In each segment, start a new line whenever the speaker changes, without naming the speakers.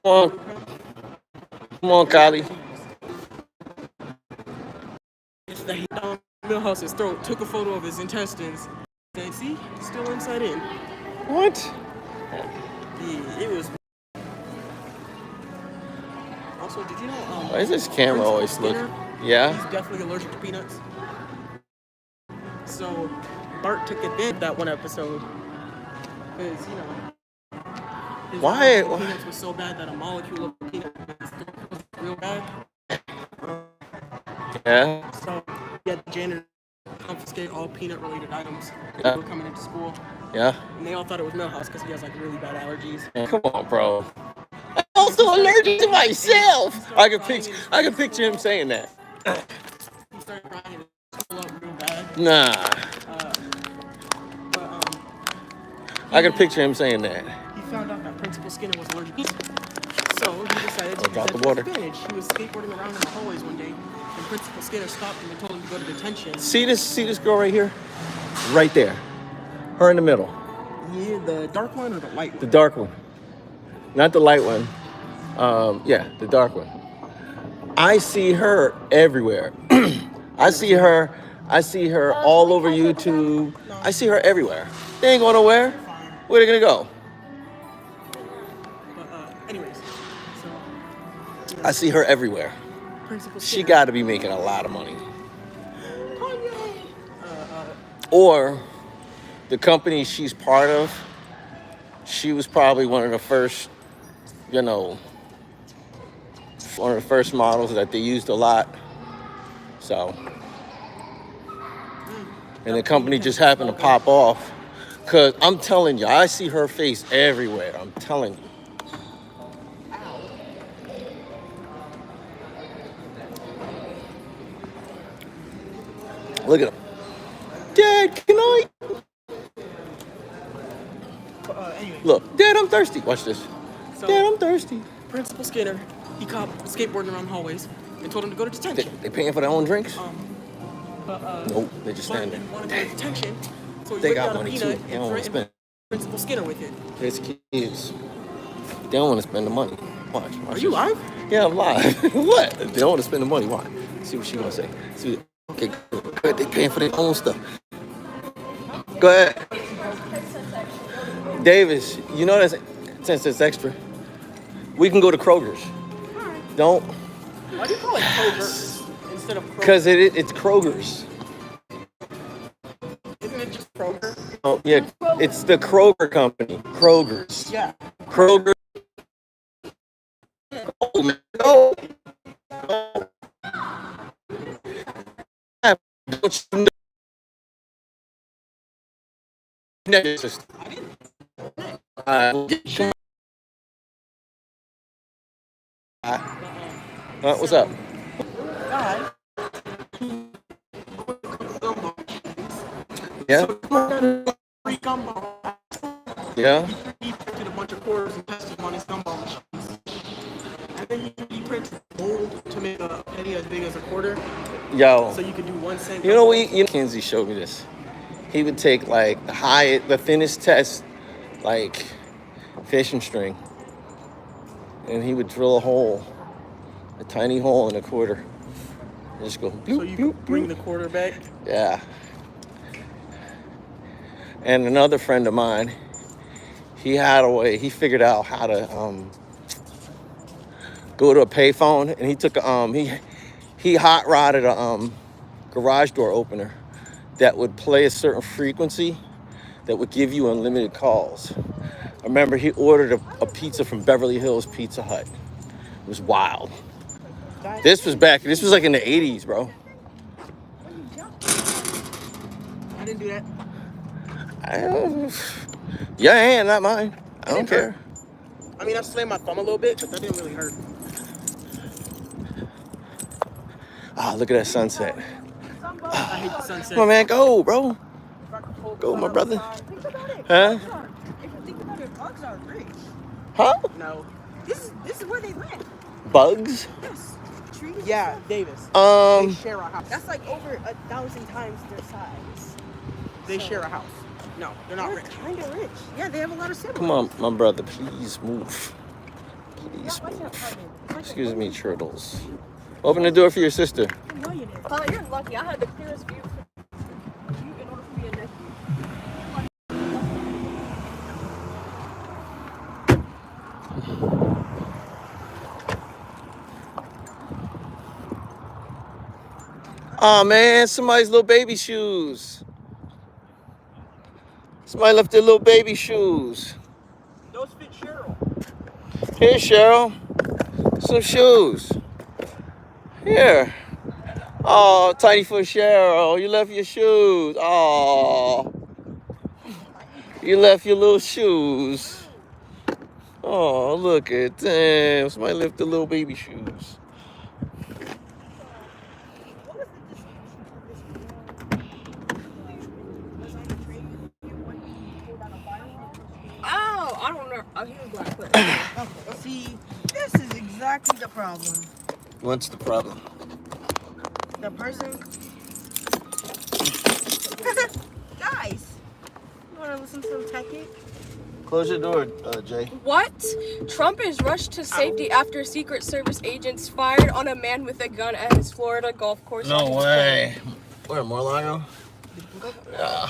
on, come on, Kylie.
That he down Millhouse's throat, took a photo of his intestines, and see, still inside in.
What?
Yeah, it was. Also, did you know?
Why is this camera always looking? Yeah.
He's definitely allergic to peanuts. So Bart took advantage of that one episode because his peanuts was so bad that a molecule of peanut was real bad.
Yeah.
So he had the janitor confiscate all peanut-related items that were coming into school.
Yeah.
And they all thought it was Millhouse because he has like really bad allergies.
Man, come on, bro. I'm also allergic to myself. I can picture him saying that.
He started crying and pull up real bad.
Nah. I can picture him saying that.
He found out that Principal Skinner was allergic. So he decided to
drop the water.
He was skateboarding around in the hallways one day, and Principal Skinner stopped him and told him to go to detention.
See this girl right here? Right there. Her in the middle.
Yeah, the dark one or the light one?
The dark one. Not the light one. Yeah, the dark one. I see her everywhere. I see her all over YouTube. I see her everywhere. They ain't going nowhere. Where are they gonna go?
Anyways, so
I see her everywhere. She got to be making a lot of money. Or the company she's part of, she was probably one of the first, one of the first models that they used a lot. So, and the company just happened to pop off. Cause I'm telling you, I see her face everywhere. I'm telling you. Look at him. Dad, can I? Look, Dad, I'm thirsty. Watch this. So, Dad, I'm thirsty.
Principal Skinner, he caught skateboarding around the hallways and told him to go to detention.
They paying for their own drinks? Nope, they just stand there.
He wanted to go to detention, so he
they
whipped
got
out a
money
peanut
too. They
and
don't want to
threatened
spend.
Principal Skinner with it.
His kids. They don't want to spend the money. Watch.
Are you live?
Yeah, I'm live. What? They don't want to spend the money. Why? See what she gonna say. See. Okay, good. They paying for their own stuff. Go ahead. Davis, you know that since it's extra, we can go to Kroger's. Don't.
Why do you call it Kroger instead of Kroger?
Because it's Kroger's.
Isn't it just Kroger?
Oh, yeah. It's the Kroger company. Kroger's.
Yeah.
Kroger. Oh, man. Oh. Don't you know? What's up? Yeah.
Free gumball.
Yeah.
He printed a bunch of quarters and tested them on his gumball machines. And then he printed gold to make a penny as big as a quarter.
Yo.
So you could do 1 cent.
You know, Kinsey showed me this. He would take like the thinnest test, like fishing string, and he would drill a tiny hole in a quarter, and just go. Bloop,
so you could bring the quarter back.
Yeah. And another friend of mine, he figured out how to go to a payphone, and he took he hot rodded a garage door opener that would play a certain frequency that would give you unlimited calls. I remember he ordered a pizza from Beverly Hills Pizza Hut. It was wild. This was like in the 80s, bro.
I didn't do that.
Your hand, not mine. I don't care.
I mean, I slammed my thumb a little bit, but that didn't really hurt.
Ah, look at that sunset.
I hate the sunset.
Come on, man, go, bro. Go, my brother. Huh?
If you think about it, bugs are rich.
Huh?
No.
This is where they live.
Bugs?
Yes. Trees.
Yeah, Davis.
Um.
They share a house.
That's like over 1,000 times their size.
They share a house. No, they're not
They're
rich.
kind of rich. Yeah, they have a lot of siblings.
Come on, my brother, please move. Please.
Why can't I come in?
Excuse me, turtles. Open the door for your sister.
I know you did.
Oh, you're lucky. I had the clearest view.
You, in order for me to nephew.
Oh man, somebody's little baby shoes. Somebody left their little baby shoes.
Those fit Cheryl.
Here, Cheryl. Some shoes. Here. Oh, tiny foot Cheryl, you left your shoes. Oh, you left your little shoes. Oh, look at them. Somebody left the little baby shoes.
What was the distribution of this? Was I in trade with you when you pulled out a firearm?
Oh, I don't know. Oh, he was black.
Okay, see, this is exactly the problem.
What's the problem?
The person. Guys, you want to listen to some techie?
Close your door, Jay.
What? Trump is rushed to safety after Secret Service agents fired on a man with a gun at his Florida golf course.
No way. Where, Mar-a-Lago? Yeah.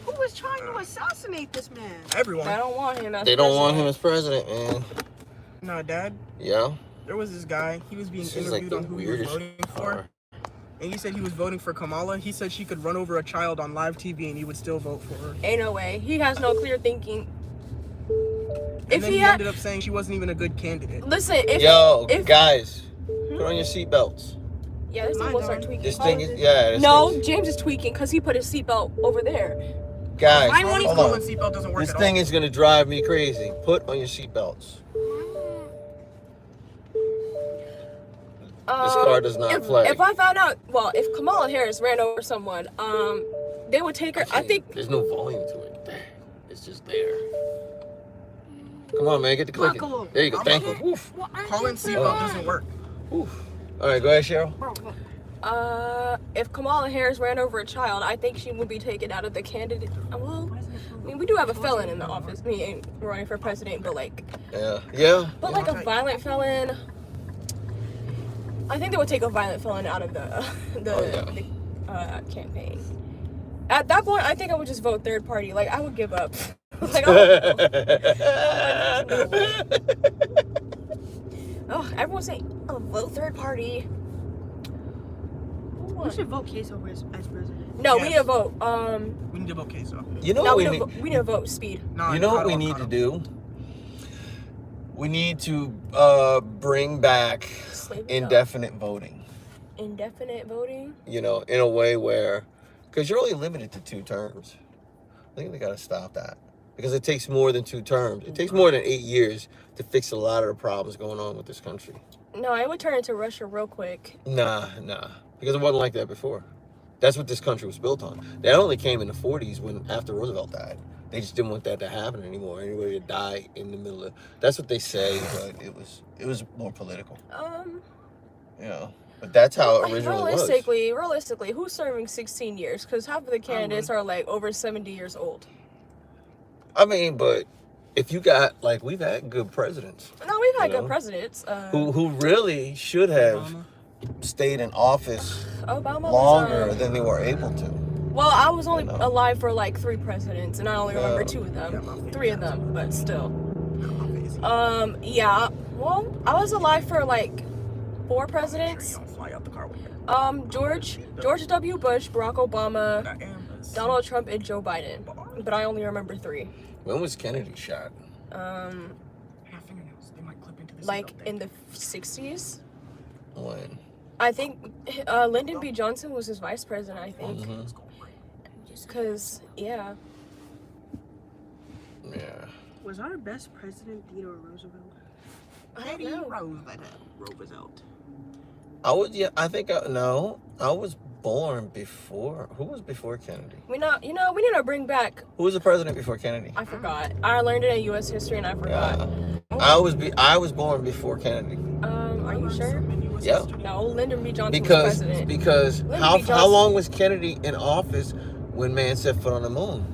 Who was trying to assassinate this man?
Everyone.
I don't want him as
They don't want him
president.
as president, man.
Nah, Dad.
Yeah.
There was this guy. He was being
This is like
interviewed
the
on who he was
weirdest
voting for. And he said he was voting for Kamala. He said she could run over a child on live TV and he would still vote for her.
Ain't no way. He has no clear thinking.
And
If
then
he
he
had,
ended up saying she wasn't even a good candidate.
listen, if
Yo,
if
guys, put on your seatbelts.
yeah, this thing
Mine
will start
don't.
tweaking.
This thing is, yeah. This
No,
thing's-
James is tweaking because he put his seatbelt over there.
Guys,
Mine won't
hold
even
on.
seatbelt doesn't work
This
at
thing
all.
is gonna drive me crazy. Put on your seatbelts. This car does not flag.
If I found out, well, if Kamala Harris ran over someone, they would take her. I think.
There's no volume to it. It's just there. Come on, man, get the clicking. There you go. Thank you. Woof.
Colin's seatbelt doesn't work.
Woof. All right, go ahead, Cheryl.
If Kamala Harris ran over a child, I think she would be taken out of the candidate. Well, I mean, we do have a felon in the office. Me ain't running for president, but like,
Yeah.
but like a violent felon. I think they would take a violent felon out of the campaign. At that point, I think I would just vote third party. Like, I would give up. Like, oh, everyone's saying, oh, vote third party.
We should vote Queso as president.
No, we
Yes.
need to vote.
We need to vote queso.
You know
No,
what
we
we need?
need to vote speed.
Nah,
You know what we
Cotto,
need to
Cotto.
do? We need to bring back
Slavery.
indefinite voting.
Indefinite voting.
You know, in a way where, because you're only limited to 2 terms. I think they got to stop that because it takes more than 2 terms. It takes more than 8 years to fix a lot of the problems going on with this country.
No, it would turn into Russia real quick.
Nah, because it wasn't like that before. That's what this country was built on. That only came in the 40s when after Roosevelt died. They just didn't want that to happen anymore. Anybody to die in the middle of. That's what they say, but it was more political. You know, but that's how it originally was.
Realistically, who's serving 16 years? Because half of the candidates are like over 70 years old.
I mean, but if you got like we've had good presidents
No, we've had
You know?
good presidents.
who really should have stayed in office
Obama
longer
was,
than they were able to.
well, I was only
You know?
alive for like 3 presidents, and I only remember
Yeah.
2 of them.
Yeah,
3 of them, but still.
Amazing.
Yeah. Well, I was alive for like 4 presidents.
You don't fly out the car with you.
George W. Bush, Barack Obama,
That ambulance.
Donald Trump, and Joe Biden. But I only remember 3.
When was Kennedy shot?
Have fingernails. They might clip into this.
Like in the 60s.
When?
I think Lyndon B. Johnson was his vice president, I think.
Mm-hmm.
Because, yeah.
Yeah.
Was our best president Theodore Roosevelt?
I don't know.
Roosevelt.
I was born before. Who was before Kennedy?
We need to bring back,
Who was the president before Kennedy?
I forgot. I learned it in U.S. history and I forgot.
I was born before Kennedy.
Are you sure?
Yeah.
No, Lyndon B. Johnson was president.
Because
Lyndon
how
B. Johnson-
long was Kennedy in office when man set foot on the moon?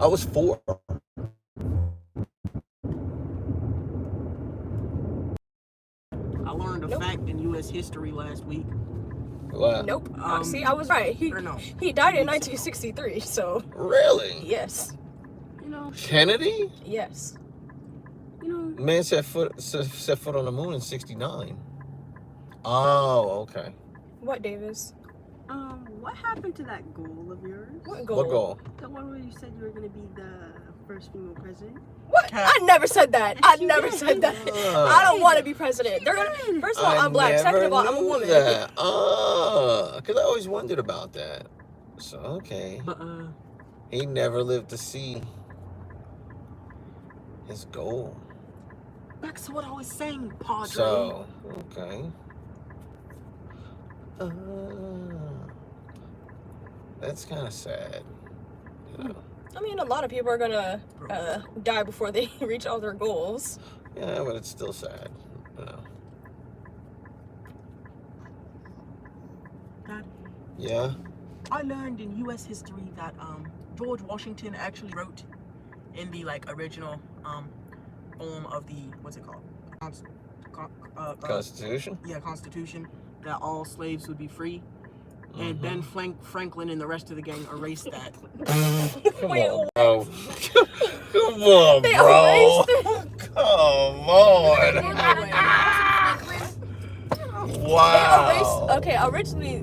I was 4.
I learned a
Nope.
fact in U.S. history last week.
What?
Nope. See, I was right. He died in 1963. So.
Really?
Yes.
You know.
Kennedy?
Yes.
You know.
Man set foot on the moon in '69. Oh, okay.
What, Davis?
What happened to that goal of yours?
What goal?
What goal?
The one where you said you were gonna be the first female president.
What? I never said that. I never said that. I don't want to be president. They're gonna. First of all, I'm black. Second of all, I'm a woman.
Because I always wondered about that. So okay.
But
He never lived to see his goal.
back to what I was saying, Padre.
So okay. That's kind of sad. You know?
I mean, a lot of people are gonna die before they reach all their goals.
Yeah, but it's still sad. You know?
Dad,
Yeah.
I learned in U.S. history that George Washington actually wrote in the original form of the what's it called?
Constitution.
Yeah, Constitution, that all slaves would be free. And Ben Franklin and the rest of the gang erased that.
Come
Wait,
on, bro. Come on,
They
bro.
erased it.
Come on. Wow.
Okay, originally,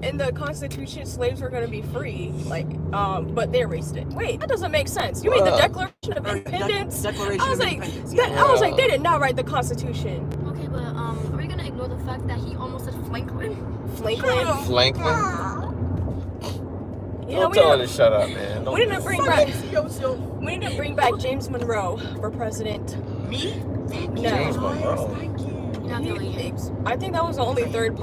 in the Constitution, slaves were gonna be free, but they erased it. Wait, that doesn't make sense. You mean the Declaration of Independence?
Declaration
I was
of
like,
Independence.
I was like, they did not write the Constitution.
Okay, but are we gonna ignore the fact that he almost said Franklin?
Franklin.
Franklin?
You know,
Don't tell her to shut up, man.
we need to bring back.
Yo.
We need to bring back James Monroe for president.
Me?
James
No.
Monroe.
You're not feeling it.
I think that was the only third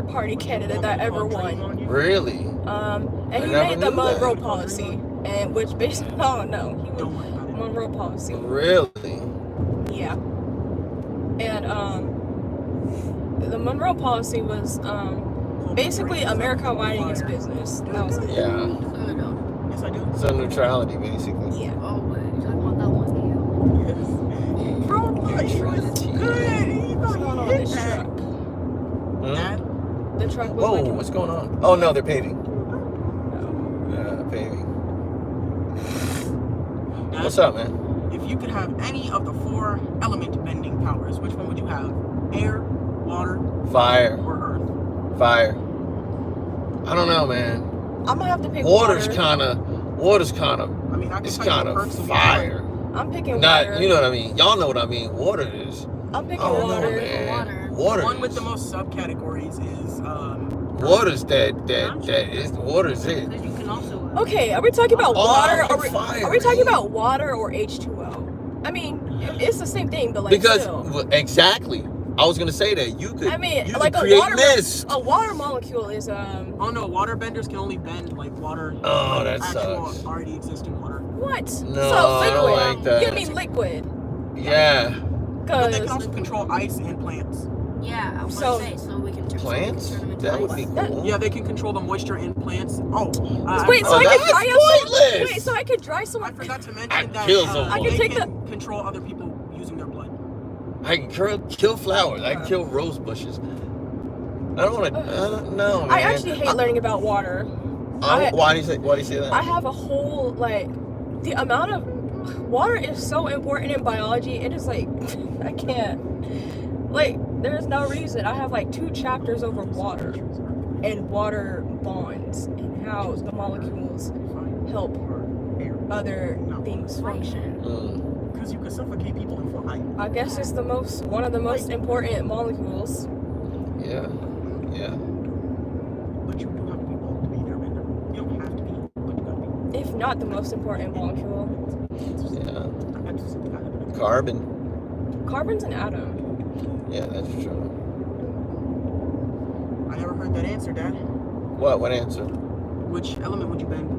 party candidate that ever won.
Really?
And he
never
made the
knew
Monroe
that.
policy, and which basically, oh no, he
Don't
was
worry about it.
Monroe policy.
Really?
Yeah. And the Monroe policy was basically America minding its business. That was it.
Yeah.
Clearly don't.
Yes, I do.
So neutrality, basically.
Yeah.
Oh, wait. You're talking about that one video.
Bro, it's good.
What's going on with this truck?
Hmm?
Dad?
The truck was
Whoa,
like,
what's going on? Oh, no, they're paving.
no.
Yeah, paving.
Dad,
What's up, man?
If you could have any of the 4 element bending powers, which one would you have? Air, water,
Fire.
or earth?
Fire. I don't know, man.
I'm gonna have to pick
Water's
water.
kind of,
I mean, I can
it's
tell you
kind
the
of
perks of
fire.
I'm picking
Not,
water.
you know what I mean? Y'all know what I mean. Water is.
I'm picking
Oh,
water.
man.
Water.
Water
The one with
is.
the most subcategories is
Water's water's it.
Because you can also.
Okay, are we talking about
Oh,
water?
I'm fire.
Are we talking about water or H2O? I mean, it's the same thing, but
Because
still.
well, exactly, I was gonna say that you could.
I mean,
you
like
could
a
create
water
mist.
a water molecule is
oh no, water benders can only bend water.
Oh, that
actual
sucks.
already existing water.
what?
No,
So
I
liquid.
don't like that.
You mean liquid?
Yeah,
But they can
Cause
also control ice and plants.
Yeah, I was
So-
gonna say, so we can turn
plants.
them into
That would
ice.
be
That-
cool.
Yeah, they can control the moisture in plants.
wait, so
Oh,
I
that's
can dry up
pointless.
Wait, so I could dry
I
someone.
forgot to mention
I'd
that
kill someone.
I can
they
take
can control other people using their blood.
I can kill flowers. I can kill rose bushes. I don't want to. I don't know, man.
I actually hate learning about water.
Why do you say? Why do you say that?
I have a whole the amount of water is so important in biology. It is I can't. There's no reason. I have 2 chapters over water and water bonds and how the molecules help other things function.
Because you can suffocate people in flight.
I guess it's one of the most important molecules.
Yeah.
But you do have to be bold to be their bender. You don't have to be, but you gotta be.
If not the most important molecule.
Yeah.
I just think I have it.
Carbon.
Carbon's an atom.
Yeah, that's true.
I never heard that answer, Dad.
What answer?
Which element would you bend?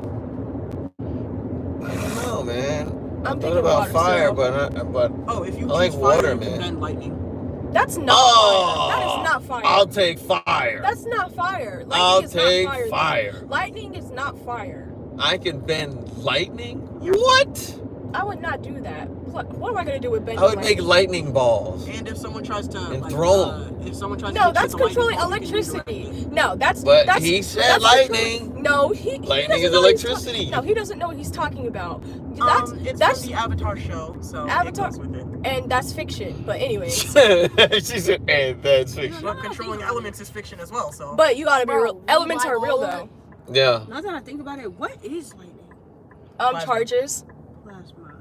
I don't know, man.
I'm
I thought
thinking
about
water,
fire,
so-
but
Oh, if you
I like
choose
water,
fire, you
man.
can bend lightning.
That's not fire. That is not fire.
I'll take fire.
That's not fire. Lightning
I'll
is
take
not fire.
fire.
Lightning is not fire.
I can bend lightning? What?
I would not do that. What am I gonna do with bending
I would make
lightning?
lightning balls.
And if someone tries to
And
like,
throw 'em.
if someone tries
No,
to
that's
hit the
controlling
lightning bolt, you can redirect
electricity.
it.
No, that's
But
that's
he said
that's
lightning.
controlling- No, he
Lightning
doesn't
is
know what he's
electricity.
No, he doesn't know what he's talking about.
It's
That's
from the Avatar show, so
Avatar-
it goes with it.
and that's fiction. But anyways,
She said, and that's fiction.
But controlling elements is fiction as well, so.
but you gotta be
Bro,
real. Elements are real
Bible-
though.
Yeah.
Now that I think about it, what is lightning?
Plasma.
Charges.
Plasma. Okay.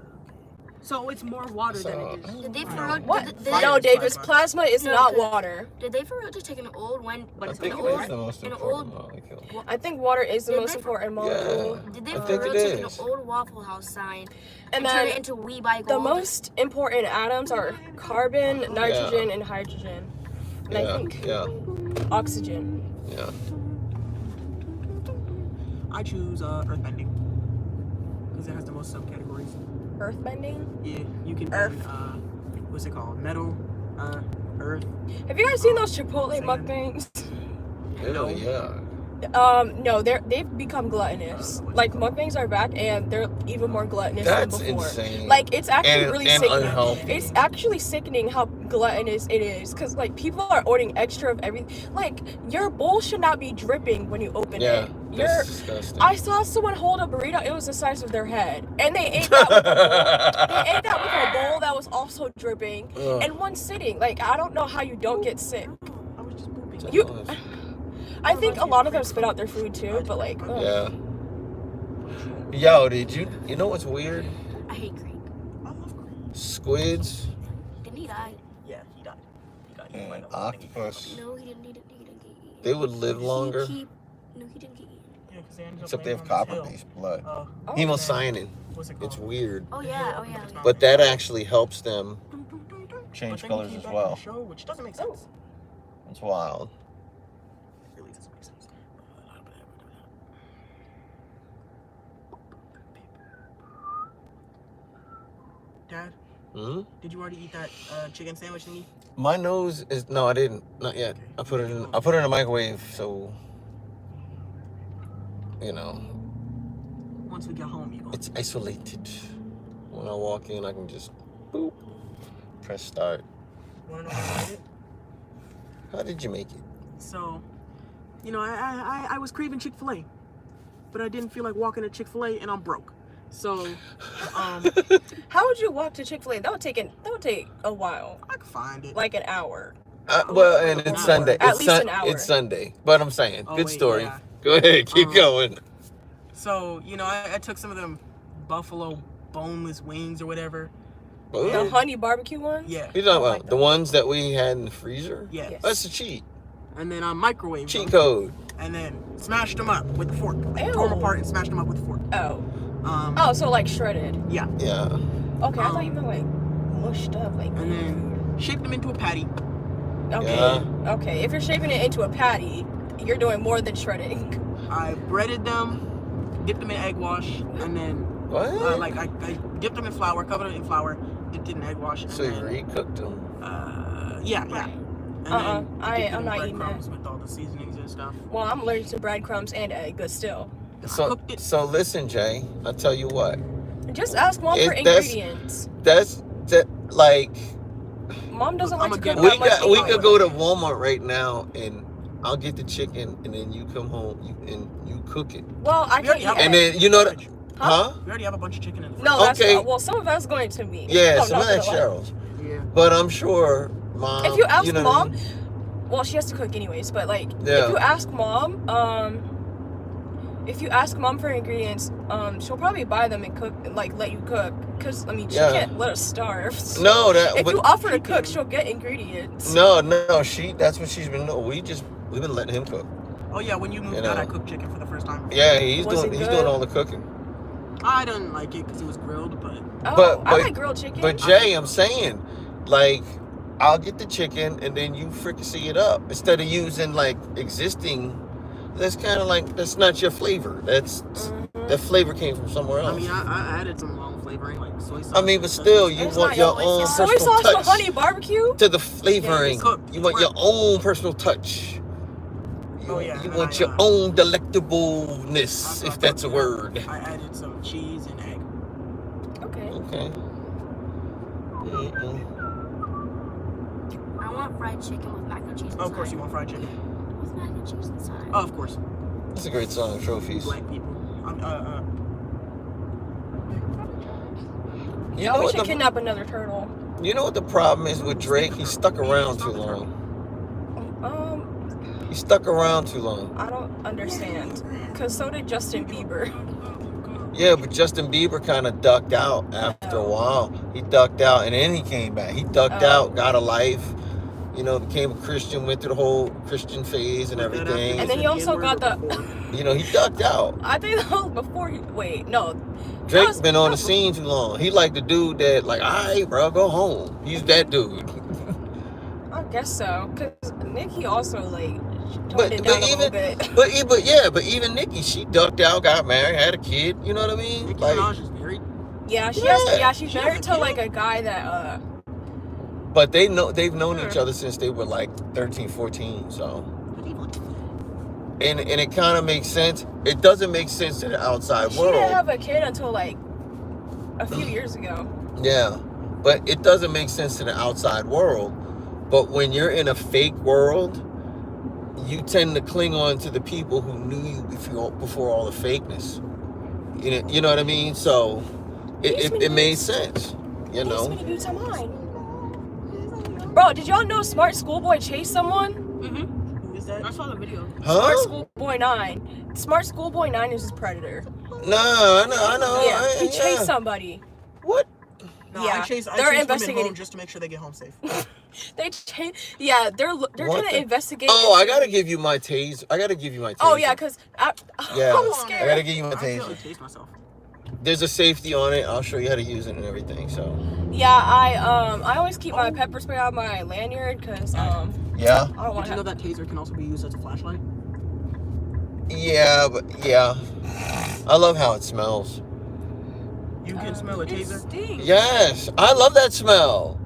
So it's more water than it is.
Did they for
No.
real?
What?
Did,
Fire
No,
is
Davis.
plasma.
Plasma is
No,
not
'cause-
water.
did they for real just take an old one?
But
I
it's
think
an
it
old-
is the most
an
important
old-
molecule.
I think water is the
Did
most
they-
important molecule.
Did they
I
for
think
real
it
take an
is.
old Waffle House sign
And
turn
then
it into We Buy Gold?
the most important atoms are carbon, nitrogen, and hydrogen. And I think oxygen.
Yeah.
I choose earthbending because it has the most subcategories.
Earthbending.
Yeah, you can
Earth.
bend, what's it called? Metal, earth.
Have you guys seen those Chipotle mukbangs?
Hell yeah.
No, they've become gluttonous. Like mukbangs are back, and they're even more gluttonous
That's
than before.
insane.
Like it's actually
And-
really
and
sickening.
unhealthy.
It's actually sickening how gluttonous it is, cause like people are ordering extra of everything. Like your bowl should not be dripping when you open
Yeah.
it.
That's disgusting.
I saw someone hold a burrito. It was the size of their head, and they ate that with a bowl. They ate that with a bowl that was also dripping,
Ugh.
in one sitting. Like I don't know how you don't get sick.
I was just pooping.
You- I think a lot of them spit out their food too, but like, ugh.
Yeah. Yo, you know what's weird?
I hate Creek.
I love green.
Squids
Didn't he die?
Yeah, he died. He got eaten by
and
the
octopus,
No, he didn't. He didn't get eaten.
they would live longer,
No, he didn't get eaten.
Yeah, because they ended up
except they have
laying on this hill.
copper-based blood.
Oh,
Hemocyanin.
What's it called?
It's weird.
Oh yeah. Oh yeah. yeah.
But that actually helps them
But
change
then he
colors
came
as
back
well.
on the show, which doesn't make sense.
It's wild.
It really doesn't make sense. Dad,
Hmm?
did you already eat that chicken sandwich thingy?
My nose is no, I didn't. Not yet. I put it in the microwave, so you know
Once we get home, you go.
it's isolated. When I walk in, I can just boop, press start.
Want to know how I did it?
How did you make it?
So, you know, I was craving Chick-fil-A, but I didn't feel like walking to Chick-fil-A, and I'm broke. So,
how would you walk to Chick-fil-A? That would take a while,
I could find it.
like an hour.
Well, and it's
An
Sunday.
hour.
At least an hour.
It's Sunday. But I'm saying,
Oh,
good
wait,
story.
yeah.
Go ahead, keep going.
So, you know, I took some of them buffalo boneless wings or whatever.
Ooh.
The honey barbecue ones.
Yeah.
You talking
I like
about the ones that we had in the freezer?
Yeah.
Yes.
That's a cheat.
And then I microwaved
Cheat
them,
code.
and then smashed them up with the fork. Like,
Ew.
tore them apart and smashed them up with the fork.
Oh.
Um,
Oh, so like shredded.
Yeah.
Yeah.
Okay, I thought you meant like mushed up, like.
And then shaped them into a patty.
Okay.
Yeah.
Okay. If you're shaping it into a patty, you're doing more than shredding.
I breaded them, dipped them in egg wash, and then
What?
I dipped them in flour, covered it in flour, dipped it in egg wash, and
So you
then
recooked them?
yeah. And then dipped it
I'm
in
not eating that.
breadcrumbs with all the seasonings and stuff.
Well, I'm allergic to breadcrumbs and egg, but still.
So,
cooked it.
so listen, Jay. I'll tell you what.
Just ask mom for
That's-
ingredients.
That's like
Mom doesn't
I'm
like
a
to cook
good-
we
that much.
got. We
anyway.
could go to Walmart right now and I'll get the chicken and then you come home and you cook it.
Well, I
We
can't
already
eat
have
egg.
And then you know that,
Huh?
huh?
We already have a bunch of chicken in the fridge.
No, that's
Okay.
well, some of that's going to me.
Yeah,
I'm
some of
not
that's
gonna lie.
Cheryl's.
Yeah.
But I'm sure mom.
If you ask
know what I
mom,
mean?
well, she has to cook anyways. But like,
Yeah.
if you ask mom, if you ask mom for ingredients, she'll probably buy them and cook, like let you cook. Cause I mean, she
Yeah.
can't let us starve. So
No, that.
if
but-
you offer to cook, she'll get ingredients.
No, that's what she's been doing. We've been letting him cook.
Oh yeah, when you moved
You
out,
know.
I cooked chicken for the first time.
Yeah, he's
Was it
doing
good?
all the cooking.
I didn't like it because it was grilled, but
Oh,
But-
I like grilled chicken.
But Jay, I'm saying, like, I'll get the chicken and then you fricassee it up instead of using like existing. That's kind of like that's not your flavor. That flavor came from somewhere else.
I mean, I added some long flavoring like soy sauce.
I mean, but still, you
It's
want
not
your
always-
own
is soy
personal
sauce
touch
to honey barbecue?
to the flavoring.
cooked.
You want your own personal touch.
Oh, yeah,
You
and
want
I,
your own delectableness,
I
if that's a word.
I added some cheese and egg.
Okay.
Okay. Mm-mm.
I want fried chicken with mac and cheese inside.
Oh, of course you want fried chicken.
With mac and cheese inside.
Oh, of course.
That's a great song, Trophies.
Black people.
You
Oh,
know
we
what
should
the,
kidnap another turtle.
you know what the problem is with Drake? He stuck around too long. He stuck around too long.
I don't understand. Cause so did Justin Bieber.
Yeah, but Justin Bieber kind of ducked out after a while. He ducked out and then he came back. He ducked out, got a life, you know, became a Christian, went through the whole Christian phase and everything.
And then he also got the.
You know, he ducked out.
I think that was before he. Wait, no.
Drake's been on the scene too long. He like the dude that, like, all right, bro, go home. He's that dude.
I guess so. Cause Nicki also like toned it down a little bit.
But even Nicki, she ducked out, got married, had a kid. You know what I mean?
Nicki
Like,
Minaj is married.
Yeah, she's
She
married
has
to
a
like
kid?
a guy that
but they've known each other since they were like 13, 14. So, and it kind of makes sense. It doesn't make sense to the outside
she
world.
didn't have a kid until like a few years ago.
Yeah, but it doesn't make sense to the outside world. But when you're in a fake world, you tend to cling on to the people who knew you before all the fakeness. You know what I mean? So it made sense. You know.
Bro, did y'all know Smart Schoolboy chased someone?
Who is that? I saw the video.
Huh?
Smart Schoolboy 9. Smart Schoolboy 9 is his predator.
No, I know.
Yeah, he chased somebody.
What?
No,
Yeah,
I chase
they're
women
investigating.
home just to make sure they get home safe.
They're trying to investigate.
Oh, I gotta give you my taser.
Oh yeah, cause I'm
I
scared.
gotta give you my
I feel
taser.
like taste myself.
There's a safety on it. I'll show you how to use it and everything. So.
Yeah, I always keep my pepper spray on my lanyard, cause
Yeah.
I don't
Did
want
you know
to.
that taser can also be used as a flashlight?
Yeah, but yeah. I love how it smells.
You can smell a
It
taser.
stinks.
Yes, I love that smell.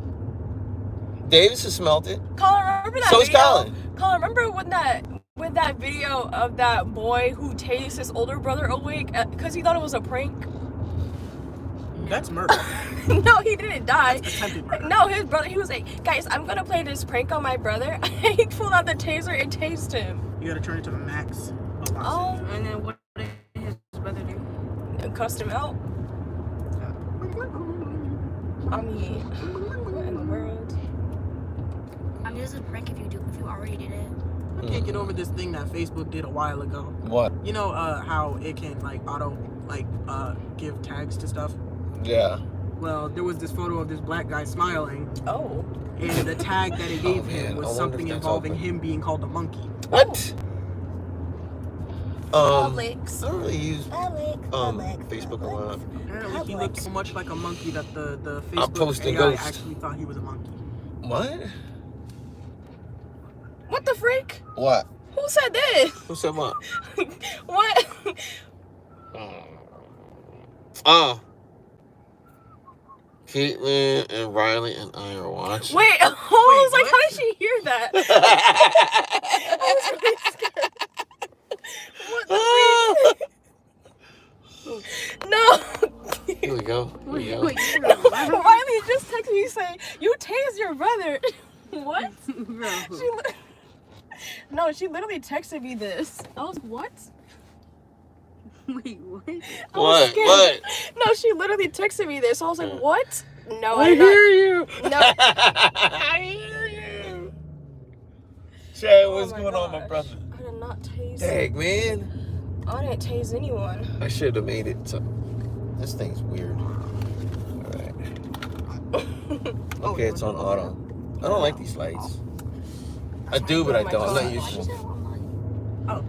Davis has smelled it.
Colin, remember that
So is
video?
Colin.
Colin, remember when that video of that boy who tased his older brother awake because he thought it was a prank?
That's murder.
No, he didn't die.
That's attempted murder.
No, his brother, he was like, guys, I'm gonna play this prank on my brother. He pulled out the taser and tased him.
You gotta turn it to max velocity.
Oh,
And then what did his brother do?
and cussed him out. I mean, what in the world?
I mean, this is a prank if you already did it.
I can't get over this thing that Facebook did a while ago.
What?
You know how it can give tags to stuff?
Yeah.
Well, there was this photo of this black guy smiling,
Oh.
and the tag that it gave him
man, I
was
wonder
something
if that's
involving
open.
him being called a monkey.
What?
Alex.
I don't really use Facebook a lot.
Apparently, he looked so much like a monkey that the
I'm
Facebook
posting
AI
ghosts.
actually thought he was a monkey.
What?
What the freak?
What?
Who said this?
Who said what?
What?
Caitlin and Riley and I are watching.
Wait, I was like,
what?
how did she hear that? I was really scared. What the freak? No.
Here we go. Here we go.
Riley just texted me saying, you tased your brother. What? She literally texted me this. I was, what?
Wait, what?
I was scared.
What?
No, she literally texted me this. I was like, what? No,
I
I'm not.
hear you.
No.
I hear you. Chad, what's
Oh my
going on, my
gosh.
brother?
I did not tase.
Dang, man.
I didn't tase anyone.
I should have made it. This thing's weird. All right. Okay, it's on auto. I don't like these lights. I do, but I don't. I'm not used to them.
Oh,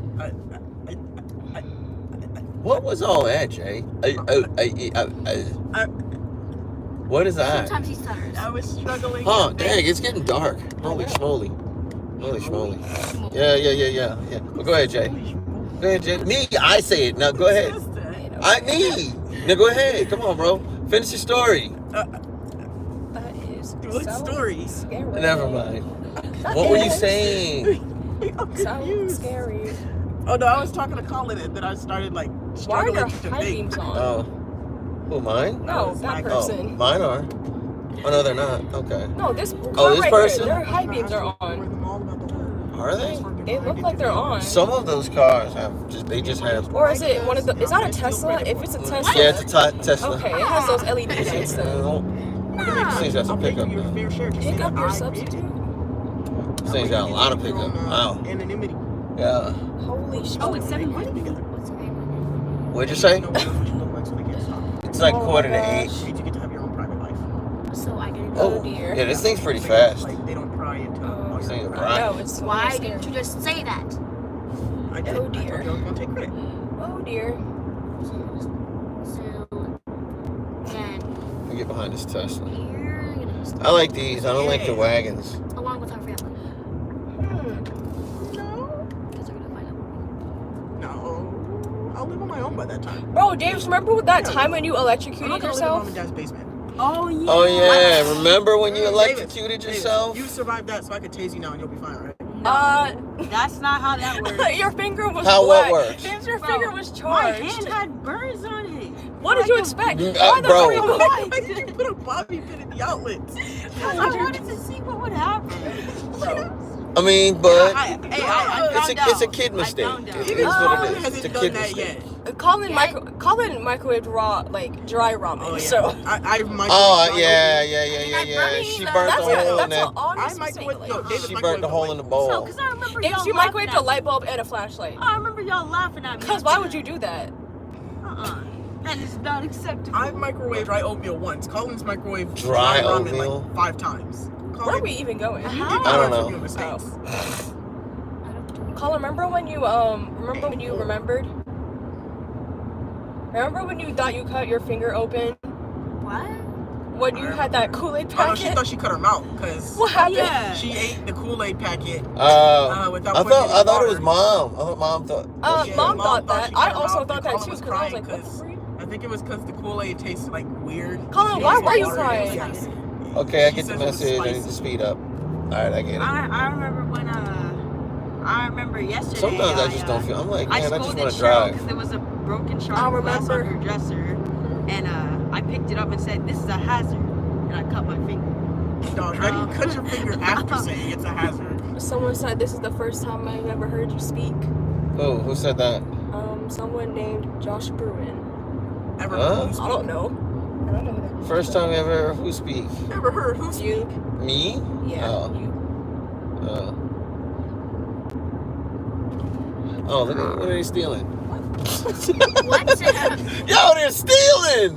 What was all that, Jay? What is that?
Sometimes he stutters.
I was struggling.
Huh, dang, it's getting dark. Holy schmoly. Holy schmoly. Yeah. Well, go ahead, Jay. Go ahead, Jay. Me, I say it. Now, go ahead. Me. Now, go ahead. Come on, bro. Finish your story.
That is
What
so
story?
scary.
Never mind. What were you saying?
I'm
So
confused.
scary.
Oh no, I was talking to Colin and then I started like
Why are
struggling
your
to
high
think.
beams on?
Oh. Who, mine?
No, that
Oh,
person.
mine are. Oh, no, they're not. Okay.
No, this.
Oh, this
right
person?
Here, their high beams are on.
Are they?
They look like they're on.
Some of those cars have just have.
Or is it one of the? Is that a Tesla? If it's a Tesla.
Yeah, it's a Tesla.
Okay, it has those LED lights then.
This thing's got some pickup though.
Pick up your substitute.
This thing's got a lot of pickup. Wow.
Anonymity.
Yeah.
Holy shit.
Oh, it's 7:40.
What's the name?
What'd you say? It's like
Oh
quarter
my
to
gosh.
8.
You get to have your own private life.
So I get it.
Oh,
dear.
yeah, this thing's pretty fast.
Like they don't pry into all
This thing's
your
bright.
No, it's so
Why
scary.
didn't you just say that?
I did.
Oh,
I
dear.
told you I was gonna take credit.
Oh dear.
So then
Let me get behind this Tesla.
you're gonna just
I like these. I don't like the wagons.
along with our family.
Hmm.
No.
Because they're gonna find out.
No. I'll live on my own by that time.
Bro, James, remember that time when you
I'm
electrocuted
not gonna live in mom
yourself?
and dad's basement.
Oh yeah.
Oh yeah, remember when you
Davis,
electrocuted
Davis,
yourself?
You survived that, so I could tase you now and you'll be fine, right?
That's not how that works.
Your finger was
How what
black.
works?
James, your
Bro,
finger was
My
charged.
hand had burns on it.
What did you expect?
Mm,
Why the
bro.
freak-
Why did you put a bobby pin in the outlets?
Because I wanted to see what would happen.
I mean, but
I
it's
found
a
out.
kid mistake.
I found out.
It
Even
is what
Colin
it is. It's
hasn't
a
done
kid
that
mistake.
yet.
Colin microwaved raw, like dry ramen.
Oh yeah.
So
I microwaved
Oh
my
yeah,
own-
yeah. She burnt
that's
the hole in
an
that.
honest
I
mistake.
microwaved. No, Davis
She burnt the hole in the
So,
bowl.
because I remember
James,
y'all
you
laughing
microwaved
at
a
me.
light bulb and a flashlight.
I remember y'all laughing at me.
Cause why would you do that?
That is not acceptable.
I've microwaved dry oatmeal once. Colin's microwaved
Dry
ramen
oatmeal?
like 5 times.
Where are we even going?
You did
I don't
learn
know.
from your mistakes.
Colin, remember when you remembered? Remember when you thought you cut your finger open?
What?
When you had that Kool-Aid
Oh no, she
packet?
thought she cut her mouth because
What happened?
Yeah.
she ate the Kool-Aid packet
I
without
thought
putting it in
it was
water.
mom. I thought mom thought.
Yeah,
Mom thought
thought
that.
she
I
cut her
also
mouth,
thought
and
that
Colin
too,
was
because I was
crying
like, what the
'cause
freak?
I think it was because the Kool-Aid tasted like weird.
Colin,
It
why
tasted
were you
water.
crying?
Yes.
Okay, I
She
get the
said it was
message. I need
spicy.
to speed up. All right, I get it.
I remember when I remember yesterday.
Sometimes I just don't feel. I'm like,
I
man, I just
scolded
want to
Cheryl
drive.
because there was a broken
I
shard of glass
remember.
on her dresser, and I picked it up and said, "This is a hazard," and I cut my finger.
Dog, how do you cut your finger after saying it's a hazard?
Someone said this is the first time I've ever heard you speak.
Who said that?
Someone named Josh Bruin.
Ever
Huh?
heard who
I
speak?
don't know. I don't know who that
First time ever. Who speak?
Ever heard who
is.
speak?
You.
Me?
Yeah.
Oh.
You.
Oh, look at what are they stealing?
What?
Yo, they're stealing!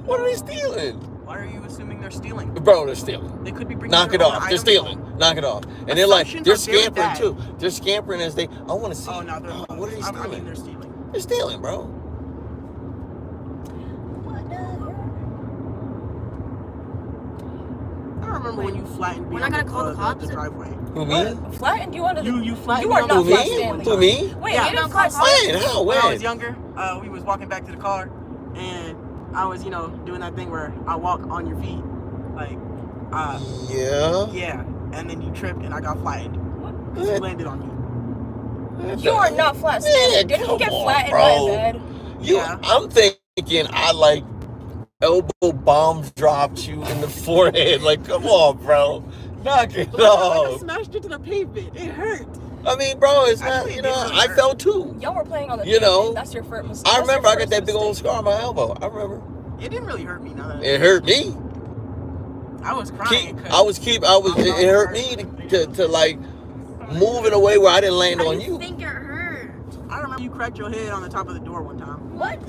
What are they stealing?
Why are you assuming they're stealing?
Bro, they're stealing.
They could be bringing
Knock
their
it
own
off. They're
items
stealing.
home.
Knock it off. And they're like,
Assumptions
they're
are very
scampering
bad.
too. They're scampering as they. I want to see.
Oh no, they're
Oh, what are they
I mean,
stealing?
they're stealing.
They're stealing, bro.
I remember when you flattened me
We're
on
not gonna call the cops?
the driveway.
Who, me?
Flattened you under the.
You flattened
You
me
are
on
not
the
Who,
Flat
me?
Stanley.
Who, me?
Wait,
Yeah.
you didn't flat
When? How?
When I was
When?
younger, we was walking back to the car, and I was, doing that thing where I walk on your feet, like,
Yeah.
yeah, and then you tripped and I got flattened because you landed on me.
You are not flat Stanley.
Yeah,
Didn't you get
come on,
flattened
bro.
by a bed?
Yeah.
I'm thinking I like elbow bomb dropped you in the forehead. Like, come on, bro. Knock it
Like I
off.
smashed into the pavement. It hurt.
I mean, bro, it's not,
Actually, it didn't
I
hurt.
fell too.
Y'all were playing on the.
You know,
That's your first mistake.
I
That's your
remember I got
first
that big old
mistake.
scar on my elbow. I remember.
It didn't really hurt me now that
It hurt me.
I was crying.
It hurt me to like move in a way where I didn't land on you.
think it hurt?
I remember you cracked your head on the top of the door one time.
What?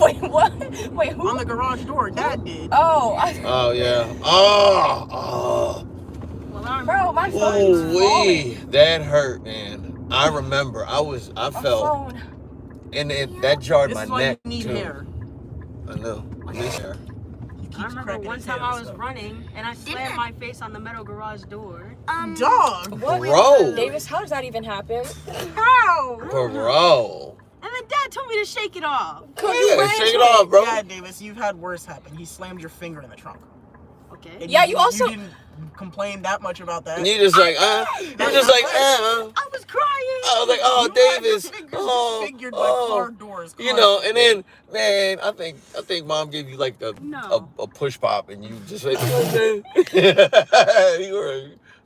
Wait, what? Wait, who?
On the garage door, Dad did.
Oh,
Oh yeah. Oh.
Well, I remember
bro, my phone
Oh
was falling.
wee. That hurt, man. I remember. I
My
felt,
phone.
and that jarred
This
my
is why
neck
you need
too.
hair.
I know. I need hair.
He keeps
I remember
cracking
one
his
time
head
I
and
was
stuff.
running and I slammed my face on the metal garage door.
Dog.
What?
Bro.
Davis, how does that even happen?
How?
Bro.
And then Dad told me to shake it off.
Yeah, shake it off, bro.
Yeah, Davis, you've had worse happen. He slammed your finger in the trunk.
Okay.
And
Yeah, you also-
didn't complain that much about that.
And you just like, you're just like,
I was crying.
I was like, oh,
You had your
Davis.
fingers
Oh,
disfigured by
oh.
car doors doors.
You know, and then, man, I think mom gave you like a push pop, and you just like,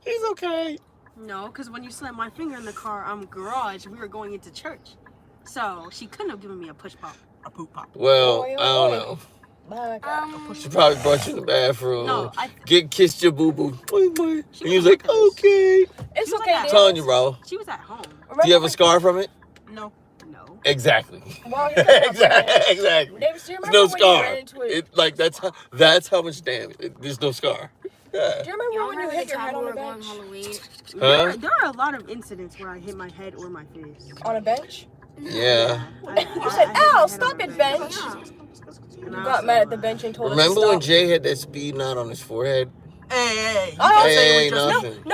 he's okay.
No, because when you slapped my finger in the car, garage, we were going into church. So she couldn't have given me a push pop.
A poop pop.
Well, I don't know. She probably brought you in the bathroom.
No,
kissed your boo boo. And you was like, okay.
It's okay.
I'm telling you, bro.
She was at home.
Do you have a scar from it?
No.
Exactly.
Well,
exactly.
Davis, do you
There's no
remember when you
scar.
ran into it?
That's how much damage. There's no scar. Yeah.
Do you remember when you hit your head on a bench?
Huh?
There are a lot of incidents where I hit my head or my face.
On a bench?
Yeah.
You said, ow, stop it, bench. You got mad at the bench and told us to
Remember when
stop.
Jay had that speed knot on his forehead?
Hey.
No,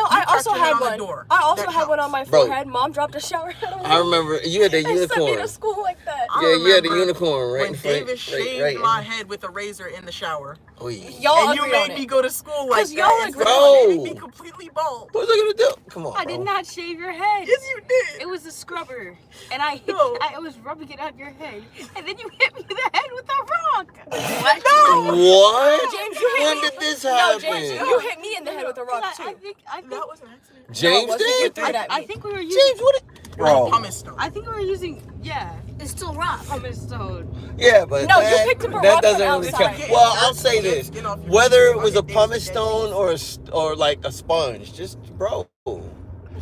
I also had one. I also had one on my forehead. Mom dropped a shower head on me.
I remember you had that
and sent me
unicorn.
to school like that.
Yeah, you had the unicorn right
when
in front.
David shaved my head with a razor in the shower.
Oh, yeah.
Y'all
And you
agreed
made
on
me
it.
go to school like that.
y'all
and
agreed
on it.
made me completely bald.
What was I gonna do? Come on,
I did not shave your head.
Yes, you did.
It was a scrubber, and I was rubbing it on your head, and then you hit me in the head with a rock.
What?
No. What?
James, you hit
When
me.
did this
No,
happen?
James, you hit me in the head with a rock
I
too.
think
That was an accident.
James
No, it wasn't. You
did?
threw it at me.
I think we were using.
James, what? Bro.
Pumice stone.
I think we were using. Yeah,
It's still rough.
pumice stone.
Yeah, but
No, you
that,
picked up a
that
rock
doesn't
from
really
outside.
count. Well, I'll say this: whether it was a pumice stone or like a sponge, just bro,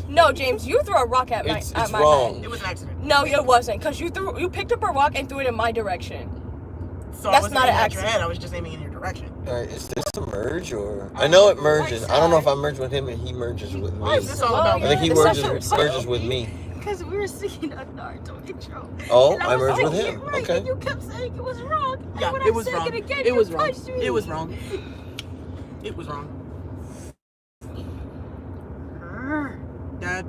No, James, you threw a rock at my
it's
my
wrong.
It was an accident.
head. No, it wasn't, because you picked up a rock and threw it in my direction.
So
That's
I wasn't
not
aiming
an
at your
accident.
head. I was just aiming in your direction.
Is this a merge or? I know it merges. I don't know if I merge with him and he merges with me.
Why is this all about?
I think he
It's
merges with me.
Because we were singing a Naruto intro.
Oh,
And
I
was
merged
like,
with him.
"You're right,"
Okay.
And you kept saying it was wrong.
Yeah,
and when
it
I
was
said
wrong.
it again,
It
you
was wrong.
punched me.
It was wrong. It was wrong. Dad,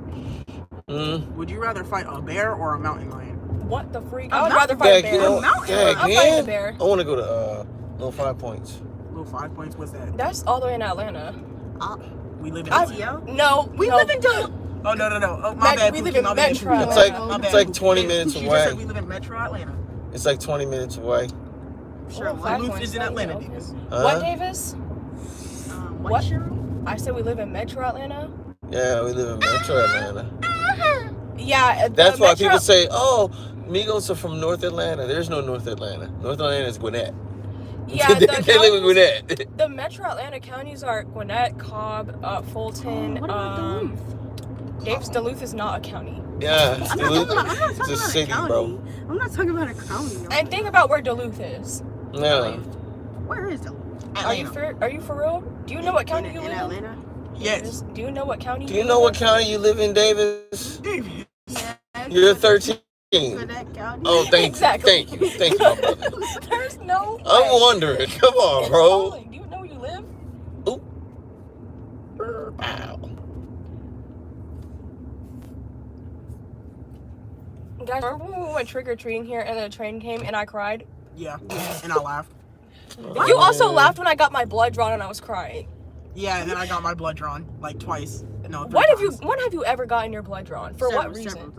would you rather fight a bear or a mountain lion?
What the freak?
A
I would
mountain-
rather fight a
Dad,
bear.
you know,
mountain
Dad,
I'm fighting a
man,
bear.
I want to go to little 5 points.
Little 5 points. What's that?
That's all the way in Atlanta.
We live in
I-
Atlanta.
No,
We live in Duluth.
Oh no. Oh my bad.
We
Pookie,
live in
my bad,
Metro.
Pookie.
It's
Oh,
like
My
it's
bad,
like
Pookie.
20 minutes
She just
away.
said we live in Metro Atlanta.
It's like 20 minutes away.
Sure,
Oh, 5
Duluth
points,
is in
not
Atlanta,
Duluth.
Davis.
What, Davis?
What?
I said we live in Metro Atlanta.
Yeah, we live in Metro Atlanta.
Yeah,
That's why
Metro-
people say, "Oh, Migos are from North Atlanta." There's no North Atlanta. North Atlanta is Gwinnett.
Yeah,
they
the
live in
counties-
Gwinnett.
The Metro Atlanta counties are Gwinnett, Cobb, Fulton.
What about
Davis, Duluth is not a county.
Yeah,
I'm
Duluth.
not talking
It's a
about
city,
a county.
bro.
I'm not talking about a county.
And think about where Duluth is.
Yeah.
Where is Duluth?
Are you for real? Do you know what county you
in
live in?
Atlanta?
Yes.
Do you know what county?
Do you know what county you live in, Davis? You're 13.
Gwinnett County.
Oh, thank
Exactly.
you, thank you, my brother.
There's no.
I'm
way.
wondering. Come on, bro.
Do you know where you live?
Wow.
Guys, remember when we went trick or treating here and the train came and I cried?
Yeah, and I laughed.
You also laughed when I got my blood drawn and I was crying.
Yeah, and then I got my blood drawn like twice. No, three
When
times.
have you ever gotten your blood drawn? For what reason?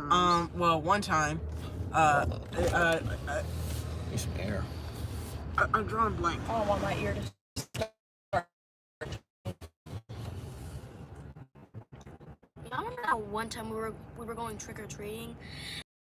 Well, one time,
Need some air.
I'm drawing blank.
I don't want my ear to.
I remember that one time we were going trick or treating.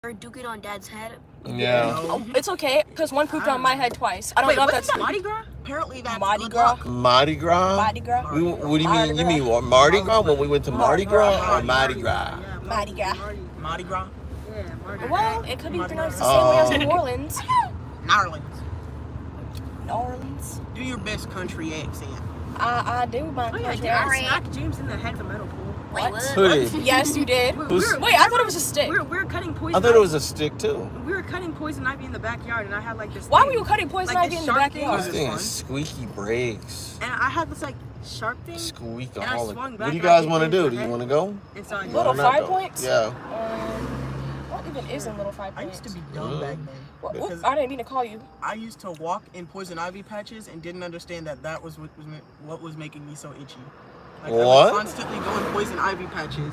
We were duking on Dad's head.
Yeah.
Oh, it's okay, because one pooped on my head twice. I don't
Wait,
know if
what's
that's
that? Mardi Gras? Apparently that's
Mardi
good
Gras.
luck.
Mardi Gras?
Mardi Gras.
What do you
Mardi
mean? You
Gras.
mean what, Mardi Gras? When we went to Mardi Gras or Mardi
Mardi
Gras?
Mardi Gras.
Mardi Gras?
Yeah, Mardi Gras.
Well, it could be
Mardi
pronounced the
Gras.
same way as
Oh.
New Orleans.
Narlands.
New Orleans.
Do your best country accent.
I do my
Oh yeah,
country
I
accent.
smacked James in the head of a metal pool.
Wait, what?
Who did?
Yes, you did.
Who's-
Wait, I thought it was a stick.
We're cutting poison.
I thought it was a stick too.
We were cutting poison ivy in the backyard, and I had like this.
Why
thing.
were you cutting poison
Like
ivy
this
in the
sharp thing
backyard?
This thing is squeaky brakes.
And I had this like sharp thing,
Squeakaholic.
swung back
What do you
and I
guys
hit
want to
you in
do?
the
Do you
head.
want to go?
and so I
You
Little
wanna not
5
go?
points?
Yeah.
What even is in Little 5
I
Points?
used to be dumb back then. Because
I didn't mean to call you.
I used to walk in poison ivy patches and didn't understand that was what was making me so itchy. Like, I
What?
would constantly go in poison ivy patches,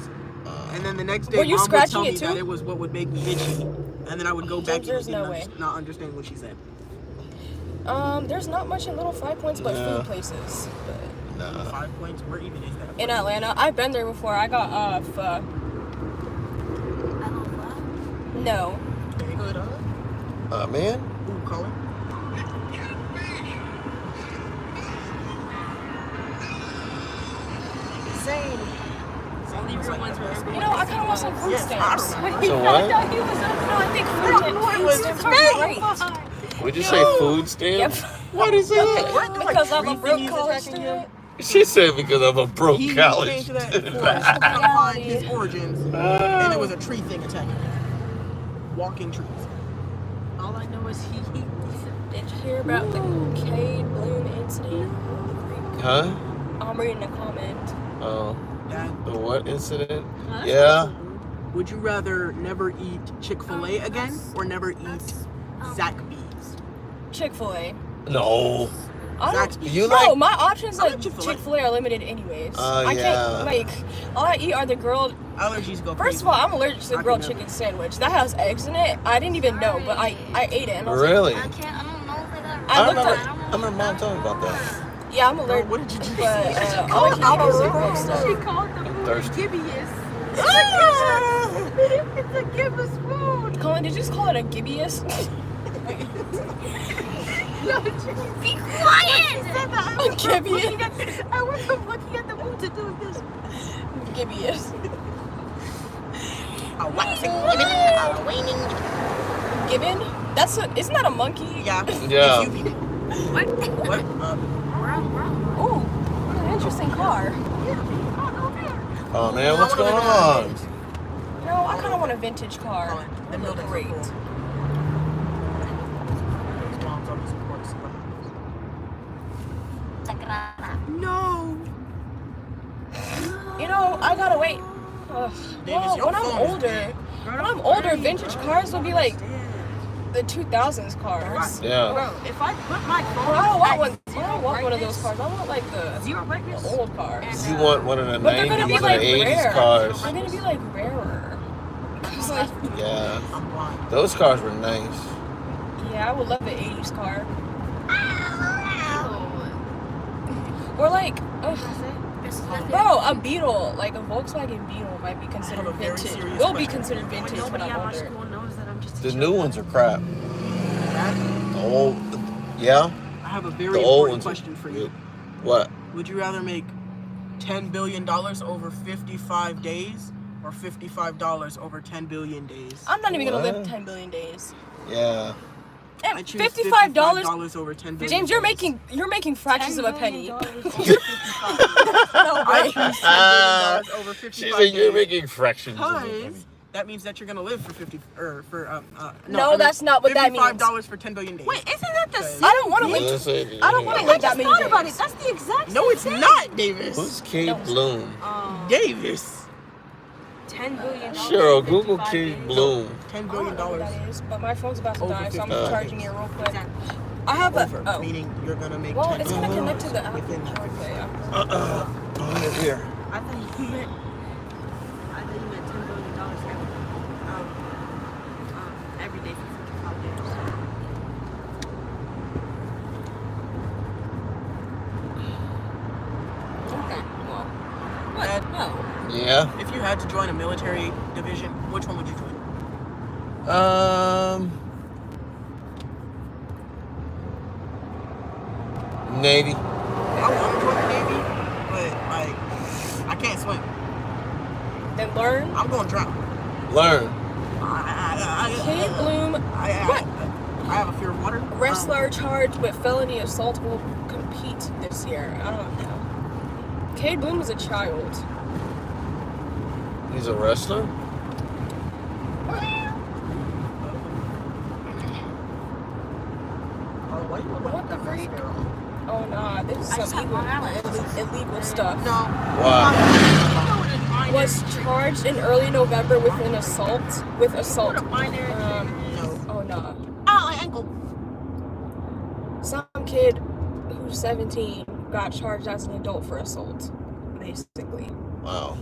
and then the next day
Were you
Mom would
scratching
tell me
it too?
that it was what would make me itchy. And then I would go back
There's
and
no way.
not understand what she said.
There's not much in Little Five Points but
No.
food places. But
Nah.
5 points. Where even is that?
in Atlanta, I've been there before. I got pho.
I don't know.
No.
Very good.
Man.
Ooh, Colin.
Same. Only real ones remember.
You know, I kind of want some food
Yes, I
stamps.
remember.
So what?
No, I think food stamps are great.
Would you say food stamps?
Yep.
What is that?
Because I'm a
three
broke
thingies
college
attacking
student.
She said because I'm a broke
He
college
came to that
student.
forest to kind of find his origins, and there was a tree thing attacking him. Walking trees.
All I know is he
Did you hear about the Cade Bloom incident?
Huh?
I'm reading a comment.
Oh,
That,
the what incident?
that's
Yeah.
would you rather never eat Chick-fil-A again or never eat Zaxby's?
Chick-fil-A.
No.
I don't,
Zaxby's.
You
no,
like?
my options
I
like
like Chick-fil-A.
Chick-fil-A are limited anyways.
Oh,
I
yeah.
can't, like, all I eat are the grilled.
Allergies go
First
crazy.
of all, I'm allergic to the
I
grilled
can never.
chicken sandwich. That has eggs in it. I didn't even know, but I ate it. And I was
Really?
I can't. I don't know if I got.
I
I
looked
remember.
up-
I remember mom telling me about that.
like, yeah, I'm allergic.
What did you do?
But all I can eat is the grilled
She
stuff.
called the
I'm
food
thirsty.
gibbious. It's a gibbous food.
Colin, did you just call it a gibbious?
Be quiet.
A gibbious?
I went from looking at the food to doing this.
Gibbious. Gibbon? Isn't that a monkey?
Yeah.
Yeah.
If you eat it.
What?
What?
Ooh, what an interesting car.
Oh man, what's going on?
You know, I kind of want a vintage car.
Colin, the buildings are
Great.
cool. His mom's on his porch. No.
You know, I gotta wait.
Davis, your
When I'm
phone is
older,
big.
vintage cars will be like the 2000s cars.
Yeah.
Bro, if I put my phone
Bro, I don't want
at
one. I
zero
don't want one of those
brightness-
cars. I want like the
Zero brightness.
old cars.
You want one of the
But they're gonna
90s
be
or
like
the 80s
rare.
cars?
They're gonna be like rarer. 'Cause, like,
Yeah.
I'm blind.
Those cars were nice.
yeah, I would love an 80s car. Or like, bro, a Beetle, like a Volkswagen Beetle might be considered
have a very
vintage.
serious
Will be
question.
considered vintage when
Nobody
I'm
at my
older.
school knows that I'm just a
The
chill
new
cat.
ones are crap. The old, yeah.
I have a very
The old
important
ones.
question for you.
What?
Would you rather make $10 billion over 55 days or $55 over 10 billion days?
I'm not even gonna
What?
live 10 billion days.
Yeah.
I
And
choose
$55.
over 10 billion.
James, you're making fractions of a penny.
I
No way.
choose $10 billion over 55
She said you're
days.
making fractions. of a penny.
Because that means that you're gonna live for 50 or for
No, that's not what that means.
$55 for 10 billion days.
Wait, isn't that the same?
I don't want to
Yeah,
live.
that's it.
I don't want to live that many
Thought about it.
days.
That's the exact
No, it's not, Davis.
Who's Kate Bloom?
Davis.
$10 billion.
Cheryl, Google
55
Kate
days.
Bloom.
$10
I don't
billion
know what that is, but my phone's about to
Over
die, so I'm
55
charging
days.
it real quick.
Exactly.
I have a.
over,
Oh.
meaning you're gonna make.
Well,
10
it's gonna connect to the app.
within.
Okay, yeah.
Oh, here.
I thought you meant $10 billion every day for 55 days.
Okay. Well.
Dad,
What? No.
Yeah.
if you had to join a military division, which one would you join?
Navy.
I want to join the Navy, but like, I can't swim.
Then learn.
I'm gonna drown.
Learn.
Kate Bloom,
I have a fear of water.
wrestler charged with felony assault, will compete this year. I don't know. Kate Bloom is a child.
He's a wrestler?
What the freak? Oh nah, this is
I just
some
have Long Island.
illegal stuff.
No.
Wow.
Was charged in early November with an assault. With assault.
No.
Oh nah.
Ow, my ankle.
Some kid who's 17 got charged as an adult for assault, basically.
Wow.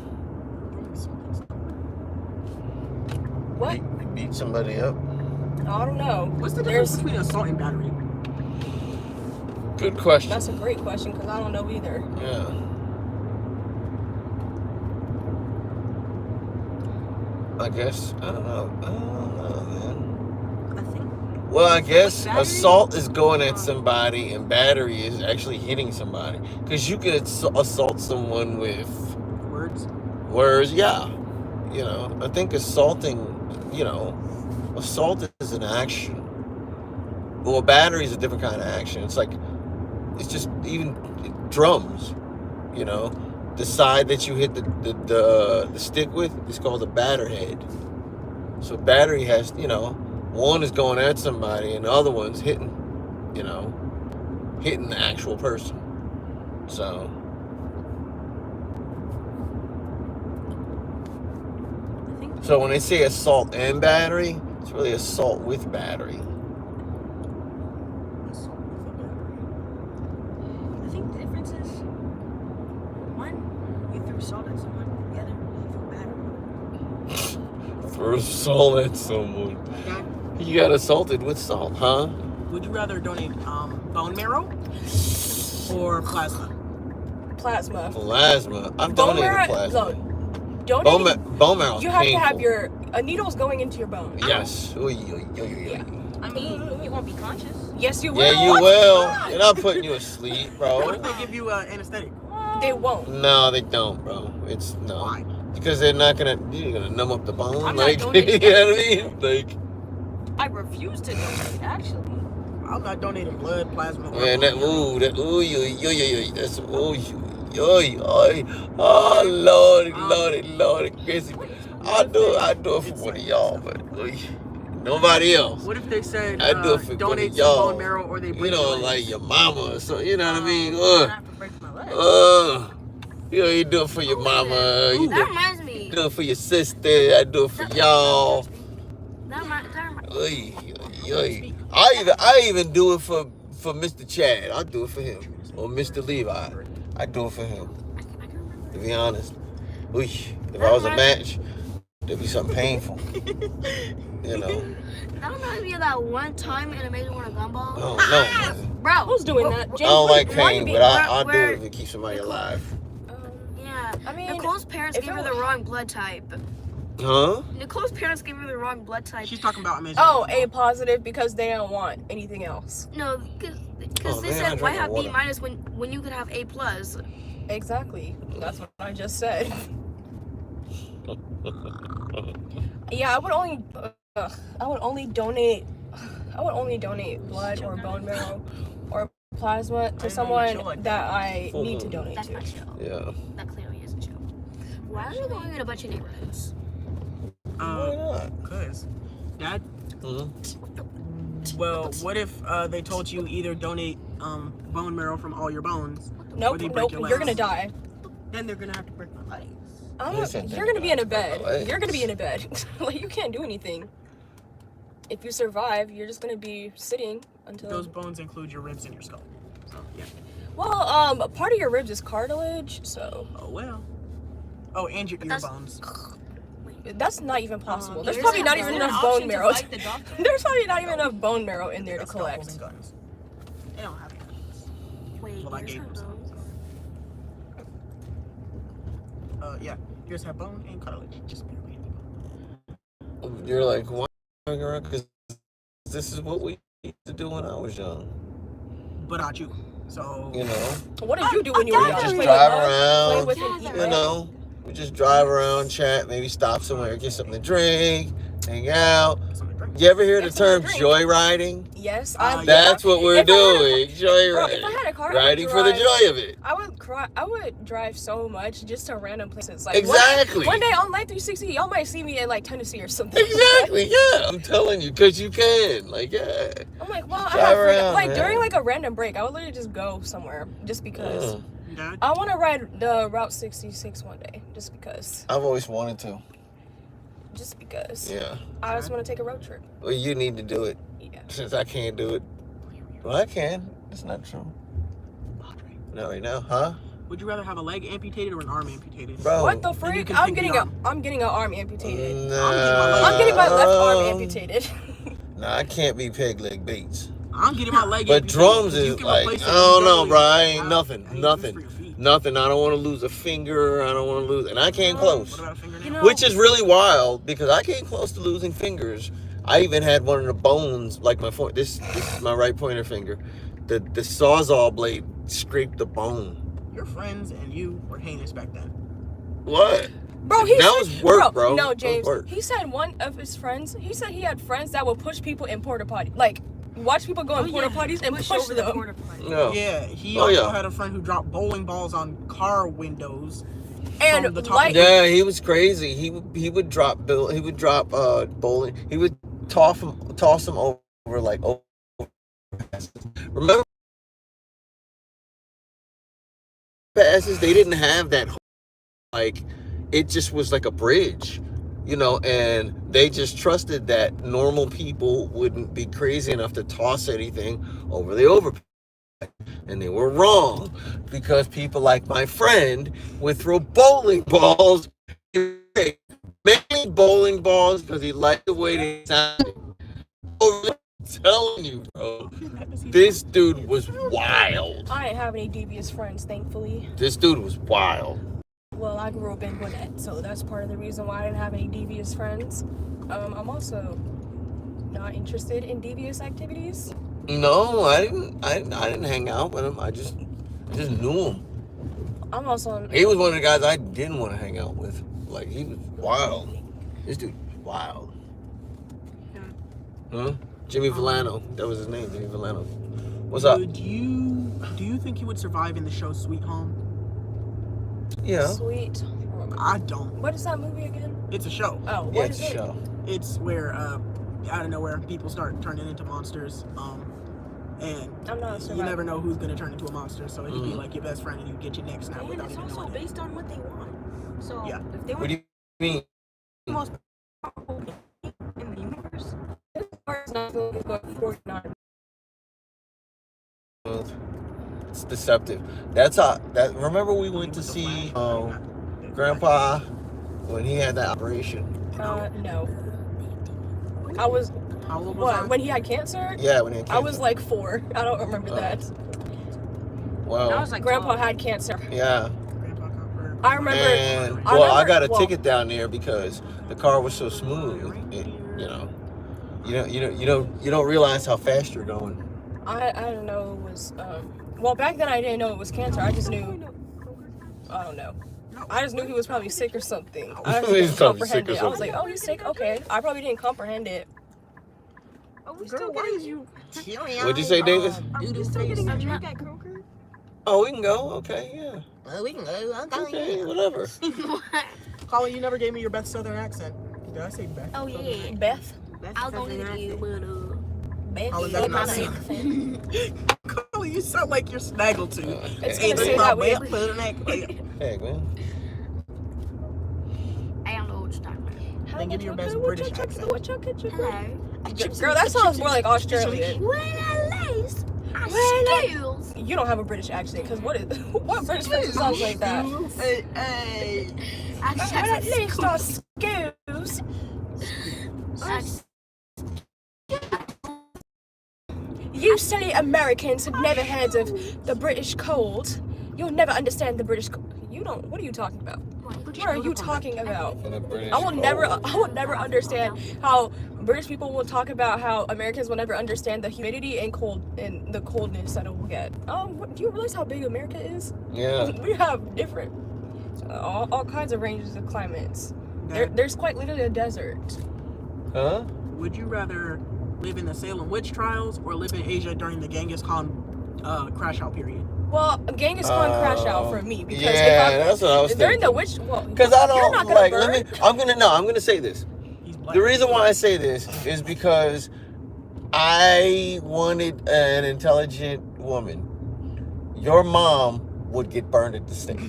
What?
He beat somebody up.
I don't know.
What's the difference between assault and battery?
Good question.
That's a great question because I don't know either.
Yeah. I guess I don't know, man.
I think.
Well, I guess
Battery?
assault is going at somebody, and battery is actually hitting somebody. Because you could assault someone with words. Yeah. You know, I think assaulting. Assault is an action. Well, battery is a different kind of action. It's like, it's just even drums. You know, the side that you hit the stick with is called a batter head. So battery has, one is going at somebody and the other one's hitting the actual person. So when they say assault and battery, it's really assault with battery.
I think the difference is one, you threw salt at someone, the other, you threw battery.
Throw salt at someone. You got assaulted with salt, huh?
Would you rather donate bone marrow or plasma?
Plasma.
Plasma. I've
Bone
donated
marrow.
plasma.
Donating.
Bone marrow.
You have to have a needle's going into your bone.
Yes.
Yeah.
I mean, you won't be conscious.
Yes, you will.
Yeah, you will. They're not putting you asleep,
What
bro.
if they give you anesthetic?
They won't.
No, they don't, bro. It's no.
Why?
Because they're not gonna. You're gonna numb up the bone.
I'm not
Like,
donating
you know what I mean? Like,
I refuse to donate, actually.
I'm not donating blood, plasma. Or
man, that's oh, that's oh, Lordy, crazy. I do it for one of y'all, but nobody else.
What if they said
I do it for one
donate
of
some
y'all.
bone marrow or they break
You know,
your legs?
like your mama or something. You know what I mean?
I have to break my leg.
You do it for your mama. You
That reminds me.
do it for your sister. I do it for y'all.
That reminds
I even do it for Mr. Chad. I do it for him. Or Mr. Levi. I do it for him. To be honest. If I was a match, there'd be something painful. You know.
That reminds me of that one time in Amazing World of Gumball.
Oh, no, man.
Bro,
Who's doing that?
I don't like pain, but I'll do
where-
it if it keeps somebody alive.
Yeah.
I mean,
Nicole's parents
if
gave her
it
the
was-
wrong blood type.
Huh?
Nicole's parents gave her the wrong blood type.
She's talking about Amazing.
Oh, A positive because they don't want anything else.
No, because
Oh,
they
man, I
said why
drank
have
water.
B minus when you could have A plus.
Exactly. That's what I just said. Yeah, I would only donate blood or bone marrow or plasma to someone that I need to donate
That's
to.
not chill.
Yeah.
That clearly isn't chill. Why are you going in a bunch of neighborhoods?
Why not?
Because, Dad,
Mm-hmm.
well, what if they told you either donate bone marrow from all your bones?
Nope,
they break
nope,
your
you're
legs?
gonna die.
Then they're gonna have to break my legs.
You're gonna be in a bed. You're gonna be in a bed. Like, you can't do anything. If you survive, you're just gonna be sitting until.
Those bones include your ribs and your skull. So, yeah.
Well, part of your ribs is cartilage, so
Oh, well. Oh, and your ear bones.
that's not even possible. There's
ears
probably
have
not
bones.
even
Is there an
enough
option
bone
to
marrow.
fight the doctor?
There's probably not even enough bone marrow in there to
Got scalpels
collect.
and guns. They don't have guns.
Wait,
Well, I
ears
gave
have
them some.
bones?
Yeah. Yours have bone and cartilage. Just barely.
You're like, why around? Because this is what we used to do when I was young.
But I chew. So.
You know?
What did you do when you were
We
young?
just
Play
drive
with love?
around.
Play with and eat
You
love?
know? We just drive around, chat, maybe stop somewhere, get something to drink, hang out.
Something to drink.
You ever hear the
Get something
term
to drink.
joyriding?
Yes,
That's what we're
If I had a
doing.
Bro, if I
Joyriding.
had a car,
Riding for the joy of it.
I would drive so much just to random places. Like
Exactly.
One day on Light 360, y'all might see me in like Tennessee or something.
Exactly, yeah. I'm telling you, because you can. Like, yeah.
I'm like, well, I
Drive
have
around,
like
man.
during like a random break, I would literally just go somewhere just because.
Dad?
I want to ride the Route 66 one day, just because.
I've always wanted to.
Just because.
Yeah.
I just want to take a road trip.
Well, you need to do it.
Yeah.
Since I can't do it. Well, I can. That's not true. Not right now, huh?
Would you rather have a leg amputated or an arm amputated?
Bro.
What the
you
freak?
can
I'm
pick
getting
the
a
arm.
I'm getting an arm amputated.
No.
I'm getting my left arm amputated.
No, Nah, I can't be peg leg baits.
I'm getting my leg.
But drums
you
is
can
like,
replace it
I don't know,
immediately.
bro. I ain't
I
nothing.
use
Nothing.
for your feet.
Nothing. I don't want to lose a finger. I don't want to lose. And I came close.
What about a fingernail?
You know,
Which is really wild because I came close to losing fingers. I even had one of the bones, like this is my right pointer finger. The sawzall blade scraped the bone.
Your friends and you were heinous back then.
What?
bro, he
That
said,
was work, bro.
No,
That was
James.
work.
He said one of his friends. He said he had friends that would push people in porta potty, like watch people go in porta potties and push
over the
them.
porta potty.
No.
Yeah, he
Oh,
also
yeah.
had a friend who dropped bowling balls on car windows.
And
From the top
like,
of
Yeah, he was crazy. He would drop bowling. He would toss them over like overpasses. Remember passes? They didn't have that. Like it just was like a bridge, you know, and they just trusted that normal people wouldn't be crazy enough to toss anything over the overpass. And they were wrong because people like my friend would throw bowling balls, many bowling balls because he liked the way they sounded. I'm telling you, bro, this dude was wild.
I didn't have any devious friends, thankfully.
This dude was wild.
Well, I grew up in Gwinnett, so that's part of the reason why I didn't have any devious friends. I'm also not interested in devious activities.
No, I didn't hang out with him. I just knew him.
I'm also.
He was one of the guys I didn't want to hang out with. Like he was wild. This dude was wild. Huh? Jimmy Villano. That was his name, Jimmy Villano. What's up?
Do you think he would survive in the show Sweet Home?
Yeah.
Sweet.
I don't.
What is that movie again?
It's a show.
Oh,
Yeah,
what
it's
is
a
it?
show.
It's where out of nowhere people start turning into monsters. And
I'm not a
you
survivor.
never know who's gonna turn into a monster. So it could be
Mhm.
like your best friend and you get your neck snapped
And
without
it's
even
also
knowing it.
based on what they want. So
Yeah.
if they
What
were
do you mean?
the most powerful being in the universe,
It's not going to go 49.
It's deceptive. That's how. Remember we went to see Grandpa when he had that operation.
No. I was
How old was
what
I?
when he had cancer.
Yeah, when he had
I
cancer.
was like 4. I don't remember that.
Wow.
I was like
Grandpa
12.
had cancer.
Yeah.
Grandpa Comfort.
I remember.
And
I
well, I
remember-
got a
well-
ticket down there because the car was so smooth. You don't realize how fast you're going.
I don't know. It was well, back then I didn't know it was cancer. I just knew. I don't know. I just knew he was probably sick or something. I just
He's
didn't
probably
comprehend
sick or
it. I was
something.
like, oh, he's sick. Okay. I probably didn't comprehend it.
Are we
Girl,
still
why
getting
is you?
What'd you say, Davis?
Are we still getting a drink at Kroger?
Oh, we can go. Okay, yeah.
Well, we can go.
Okay, whatever.
Colin, you never gave me your best Southern accent. Did I say Beth?
Oh yeah.
Beth.
I'll go with you, but
Beth.
Oh, is that not it? Colin, you sound like you're Snaggletooth.
It's
Hey,
gonna say
look,
that
my
way.
Beth Southern accent.
Hey, man.
I don't know what you're talking about.
Then give me your best British accent.
Hello.
Girl, that sounds more like Australian.
When I lace, I skills.
You don't have a British accent, because what British person sounds like that?
Hey.
I
At least our skills. You silly Americans have never heard of the British cold. You'll never understand the British cold. You don't. What are you talking about? What are you talking about? I will never understand how British people will talk about how Americans will never understand the humidity and the coldness that it will get. Do you realize how big America is?
Yeah.
We have different, all kinds of ranges of climates. There's quite literally a desert.
Huh?
Would you rather live in the Salem witch trials or live in Asia during the Genghis Khan crash out period?
Well, Genghis Khan crash out for me because
yeah, that's what I was
during
thinking.
the witch. Well,
Because I
you're
don't
not gonna
like.
burn.
I'm gonna say this.
He's black.
The reason why I say this is because I wanted an intelligent woman. Your mom would get burned at the stake.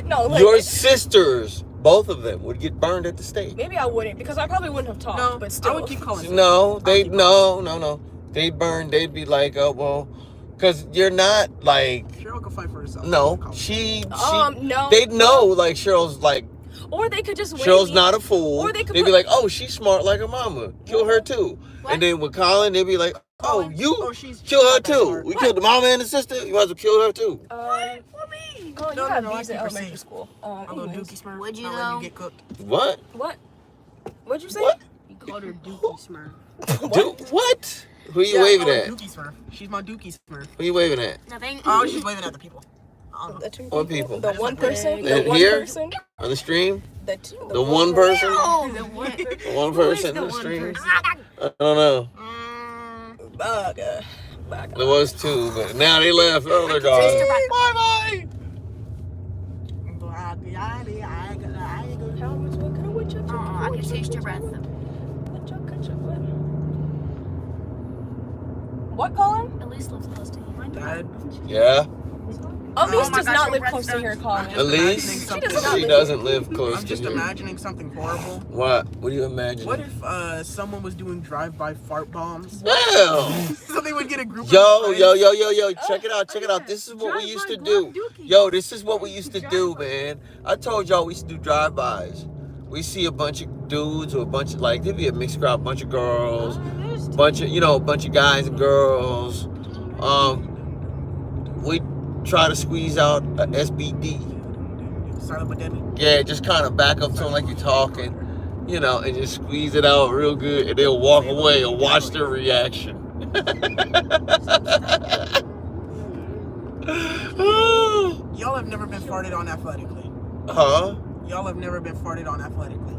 No, like,
Your sisters, both of them, would get burned at the stake.
maybe I wouldn't because I probably wouldn't have talked.
No,
but still,
I would keep calling.
No, no. They'd burn. They'd be like, oh well, because you're not like.
Cheryl can fight for herself.
No,
Colin.
she.
no.
They'd know like Cheryl's like.
Or they could just win.
Cheryl's not a fool.
Or they could
They'd be
put-
like, oh, she's smart like her mama. Kill her too.
What?
And then with Colin, they'd be like, oh, you
she's
kill her
not that
too.
smart.
We killed the mama and the sister. You might as well kill her too.
Oh, you had B's in elementary school.
A little
Anyways.
Dookie Smurf.
Would you
Not letting
though?
get cooked.
What?
What'd you say?
What?
He called her Dookie Smurf.
What? Who are you
Yeah,
waving
oh,
at?
Dookie Smurf. She's my Dookie Smurf.
Who are you waving at?
Nothing.
Oh, she's waving at the people.
The two
What people?
The one person.
And
The one
here?
person.
On the stream?
The two.
The one person?
The one.
The one person in the stream? I don't know.
Bugger.
There was two, but now they left. Oh, they're gone. Bye-bye.
I can taste your breath.
What, Colin?
Elise lives close to you.
Dad.
Yeah?
Elise
my
does
gosh,
not
your
live
breath
close to
stinks.
here, Colin.
Elise?
She does not
She
live
doesn't live close
I'm
to
just
you.
imagining something horrible.
What? What do you imagine?
What if someone was doing drive-by fart bombs?
Well,
So they would get a group of
yo,
friends.
check it out, check it out. This is what we used to do. Yo, this is what we used to do, man. I told y'all we used to do drive-bys. We see a bunch of dudes or a bunch of, like, there'd be a mixed crowd, bunch of girls, bunch of guys and girls. We try to squeeze out a SBD.
Silent but deadly.
Yeah, just kind of back up to them like you're talking, and just squeeze it out real good, and they'll walk away and watch their reaction.
Y'all have never been farted on athletically.
Huh?
Y'all have never been farted on athletically.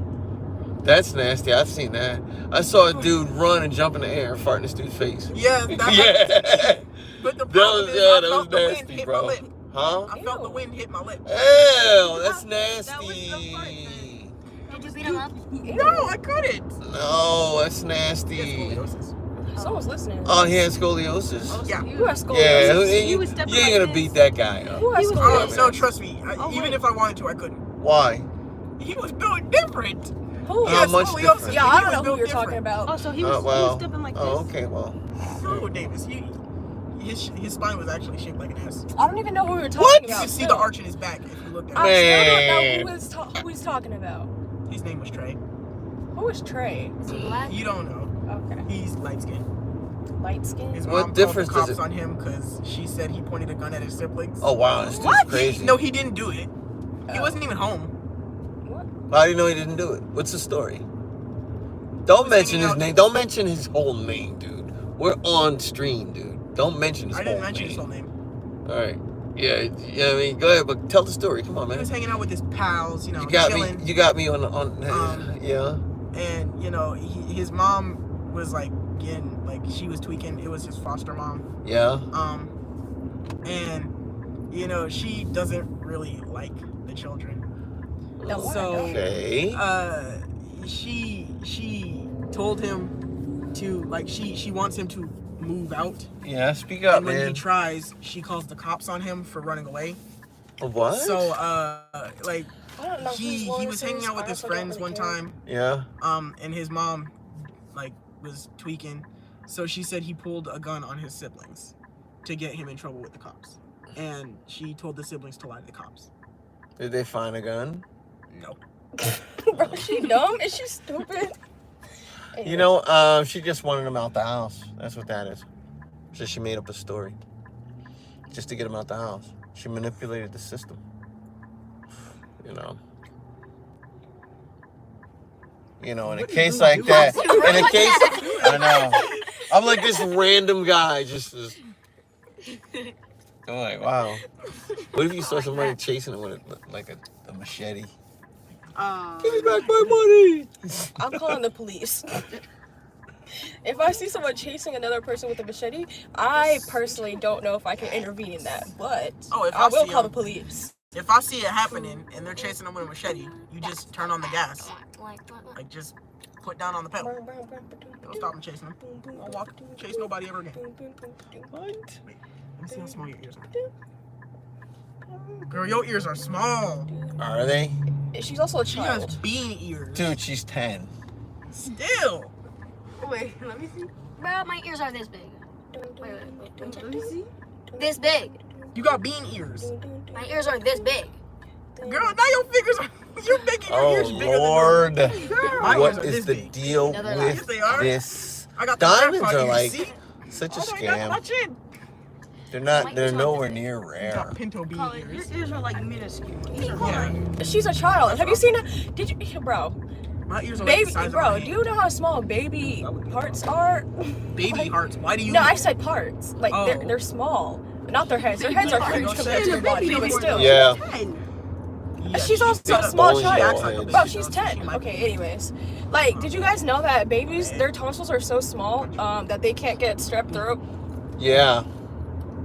That's nasty. I've seen that. I saw a dude run and jump in the air and fart in this dude's face.
Yeah, that's
Yeah.
But the
That
problem
was,
is,
yeah,
I
that
felt
was
the wind
nasty,
hit
bro.
my lip.
Huh?
I felt the wind hit my lip.
Ew, that's
was the
nasty.
fart,
Did you beat him up?
No, I couldn't.
No, that's
He
nasty.
has scoliosis.
Someone's listening.
Oh, he has scoliosis?
Yeah.
Who has scoliosis?
Yeah,
He
you
was stepping
ain't
like
gonna
this.
beat that guy up.
Who has
He was-
Oh,
scoliosis?
no, trust me. Even
wait.
if I wanted to, I couldn't.
Why?
He was built different.
Who?
How much different?
Yeah,
He
I
was
don't know who
built
you're
different.
talking about.
Oh, so he
Oh,
was stepping like this.
Oh, okay, well.
No, Davis. His spine was actually shaped like an S.
I don't even know who you're talking
What?
You
about.
can see the
still.
arch in his back if you look at
I
it.
still don't know who he's talking about.
His name was Trey.
Who is Trey?
Is he black?
You don't know.
Okay.
He's light skinned.
Light skin?
His
What
mom called
difference
the
does
cops
it-
on him because she said he pointed a gun at his siblings.
Oh, wow, this dude's
What?
crazy.
No, he didn't do it. He
Oh.
wasn't even home.
What?
How do you know he didn't do it? What's the story? Don't
was
mention
hanging
his
out-
name. Don't mention his whole name, dude. We're on stream, dude. Don't mention his
I
whole
didn't mention
name.
his whole name.
All right. Yeah, I mean, go ahead, but tell the story. Come on,
He
man.
was hanging out with his pals,
You got
chilling.
me. You got me on. Yeah.
And his mom was like getting she was tweaking. It was his foster mom.
Yeah.
And she doesn't really like the children.
No,
So
Okay.
she told him to she wants him to move out.
Yeah. Speak up,
And when he
man.
tries, she calls the cops on him for running away.
What?
So
I don't know
he was hanging out with his friends one time.
Yeah.
And his mom was tweaking, so she said he pulled a gun on his siblings to get him in trouble with the cops, and she told the siblings to lie to the cops.
Did they find a gun?
No.
Bro, is she dumb? Is she stupid?
You know, she just wanted him out the house. That's what that is. So she made up a story just to get him out the house. She manipulated the system. In a
What
case
did you
like
do?
that, in a case, I know. I'm like this random guy, just. I'm like, wow. What if you saw somebody chasing him with a machete? Give me back my money.
I'm calling the police. If I see someone chasing another person with a machete, I personally don't know if I can intervene in that, but
If
I will
see
call the
him-
police.
If I see it happening and they're chasing him with a machete, you just turn on the gas. Like, just put down on the pedal. Don't stop him chasing him. Don't walk, chase nobody ever again.
What?
Wait, let me see how small your ears are. Girl, your ears are small.
Are they?
She's also a
She has
child.
bean ears.
Dude, she's 10.
Still.
Wait, let me see.
Bro, my ears are this big. Wait.
Let me see.
This big.
You got bean ears.
My ears are this big.
Girl, now your fingers are You're making your
Oh
ears bigger
Lord!
than yours. My ears
What
are
is
this
the
big.
deal
No, they're
with
Yes, they are.
this?
I got the
Diamonds
grandpa
are
ears,
like
see?
such a
Oh my God,
scam.
my chin.
They're not.
My
They're
ears aren't
nowhere
that
near
You
rare.
got pinto bean
Colin, your
ears.
ears are like minuscule. These are
Yeah.
fine.
She's a child. Have you seen her? Did you, bro?
My ears are like
Baby,
the size of
bro,
my
do
hand.
you know how small baby parts are?
Baby
Like-
hearts. Why do you?
No, I said parts. Like
Oh.
they're small, not their heads. Their heads are
Like,
huge
go
compared to
say-
your body, but still.
Yeah.
Yeah,
She's also
big
a small
bowling
child.
ball
acts like a
head.
baby,
Bro,
though,
she's
so
10.
she might
Okay,
be-
anyways. Like, did you guys know that babies, their tonsils are so small that they can't get strep throat?
Yeah.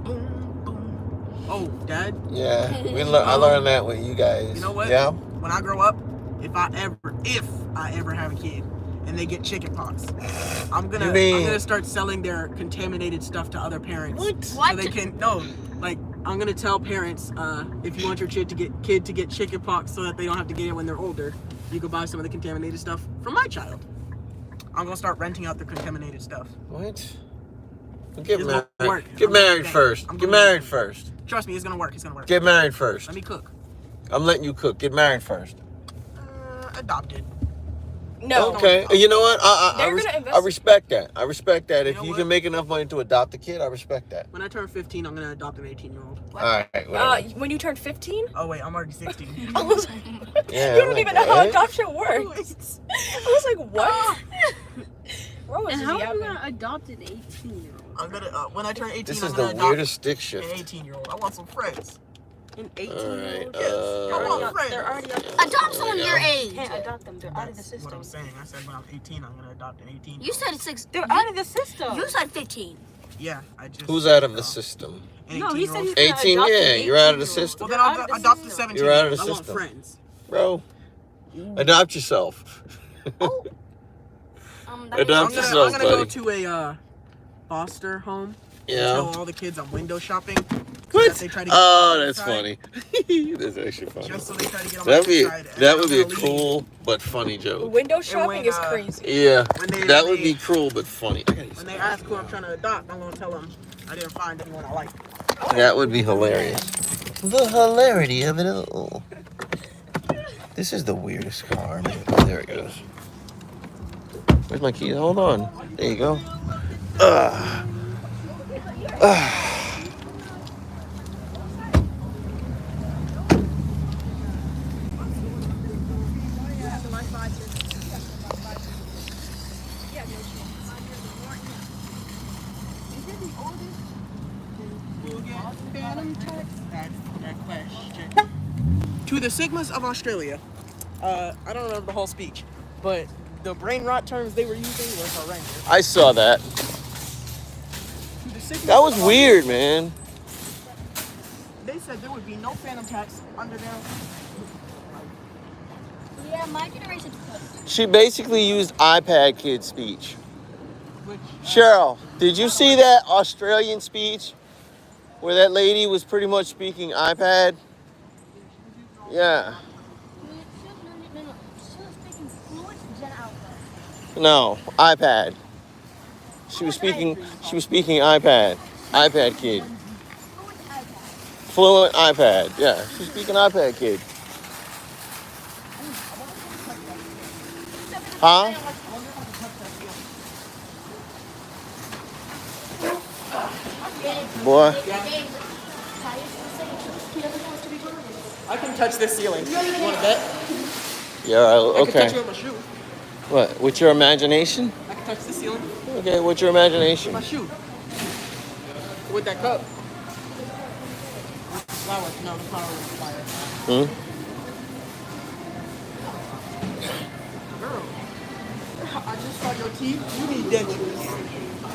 Boom, boom. Oh, Dad.
Yeah. I learned that with you guys.
You know what?
Yeah.
When I grow up, if I ever have a kid and they get chicken pox, I'm gonna start selling their contaminated stuff to other parents.
What?
So they can I'm gonna tell parents if you want your kid to get chicken pox so that they don't have to get it when they're older, you can buy some of the contaminated stuff from my child. I'm gonna start renting out the contaminated stuff.
What? Get
It's gonna
married.
work.
Get
I'm
married
gonna-
first.
I'm
Get
gonna-
married first.
Trust me, it's gonna work. It's gonna work.
Get married first.
Let me cook.
I'm letting you cook. Get married first.
Adopted.
No.
Okay. You know what?
They're gonna
I
invest-
respect that. I respect that.
You
If
know
you
what?
can make enough money to adopt a kid, I respect that.
When I turn 15, I'm gonna adopt an 18-year-old.
All right. Whatever.
When you turn 15?
Oh wait, I'm already 16.
I was
Yeah,
you don't
like
even know how
that.
adoption works. I was like, what? Bro,
And how are you gonna adopt an 18-year-old?
I'm gonna when I turn 18,
This
I'm
is
gonna
the
adopt
weirdest stick
an
shift.
18-year-old. I want some friends.
An
All
18-year-old?
right.
I want friends.
They're already up.
Adopt someone your age.
Can't adopt them. They're out of the
That's what
system.
I'm saying. I said when I'm 18, I'm gonna adopt an 18.
You said 6.
They're out of the system.
You said 15.
Yeah, I just.
Who's out of the system?
An
No, he said
18-year-old.
he's gonna
18,
adopt
yeah,
an
you're out of the
18-year-old.
system.
Well, then
They're
I'll
out of the
adopt the
system.
17.
You're out of the
I want
system.
friends.
Bro, adopt yourself.
That
Adopt
I'm
yourself,
gonna go
buddy.
to a foster home. And
Yeah.
tell all the kids I'm window shopping. So
What?
that they try to get
Oh,
on my
that's
side.
funny. That's actually funny.
Just so they try to get on
That would
my
be
side. and
that would be a
I'm gonna leave.
cool but funny joke.
Window shopping
when,
is crazy.
Yeah,
When
that would be cruel but funny.
When they ask who I'm trying to adopt, I'm gonna tell them I didn't find anyone I like.
That would be hilarious. The hilarity of it all. This is the weirdest car. Man. Oh, there it goes. Where's my keys? Hold on. There you go.
To the Sigmas of Australia. I don't remember the whole speech, but the brain rot terms they were using were horrendous.
I saw that.
To the Sigmas
That was
of
weird,
Australia,
man.
They said there would be no phantom tax under their.
Yeah, my generation.
She basically used iPad kid speech.
Which,
Cheryl, did you see that Australian speech where that lady was pretty much speaking iPad? Yeah. No, iPad. She was speaking iPad. iPad kid. Fluent iPad. Yeah, she's speaking iPad kid. Huh? Boy.
I can touch this ceiling. You want to bet?
Yeah,
I can touch
okay.
it with my shoe.
What? With your imagination?
I can touch the ceiling with
Okay, what's your imagination?
my shoe. With that cup. Flower. No, the flower was fire.
Hmm?
Girl, I just saw your teeth. You need dentures.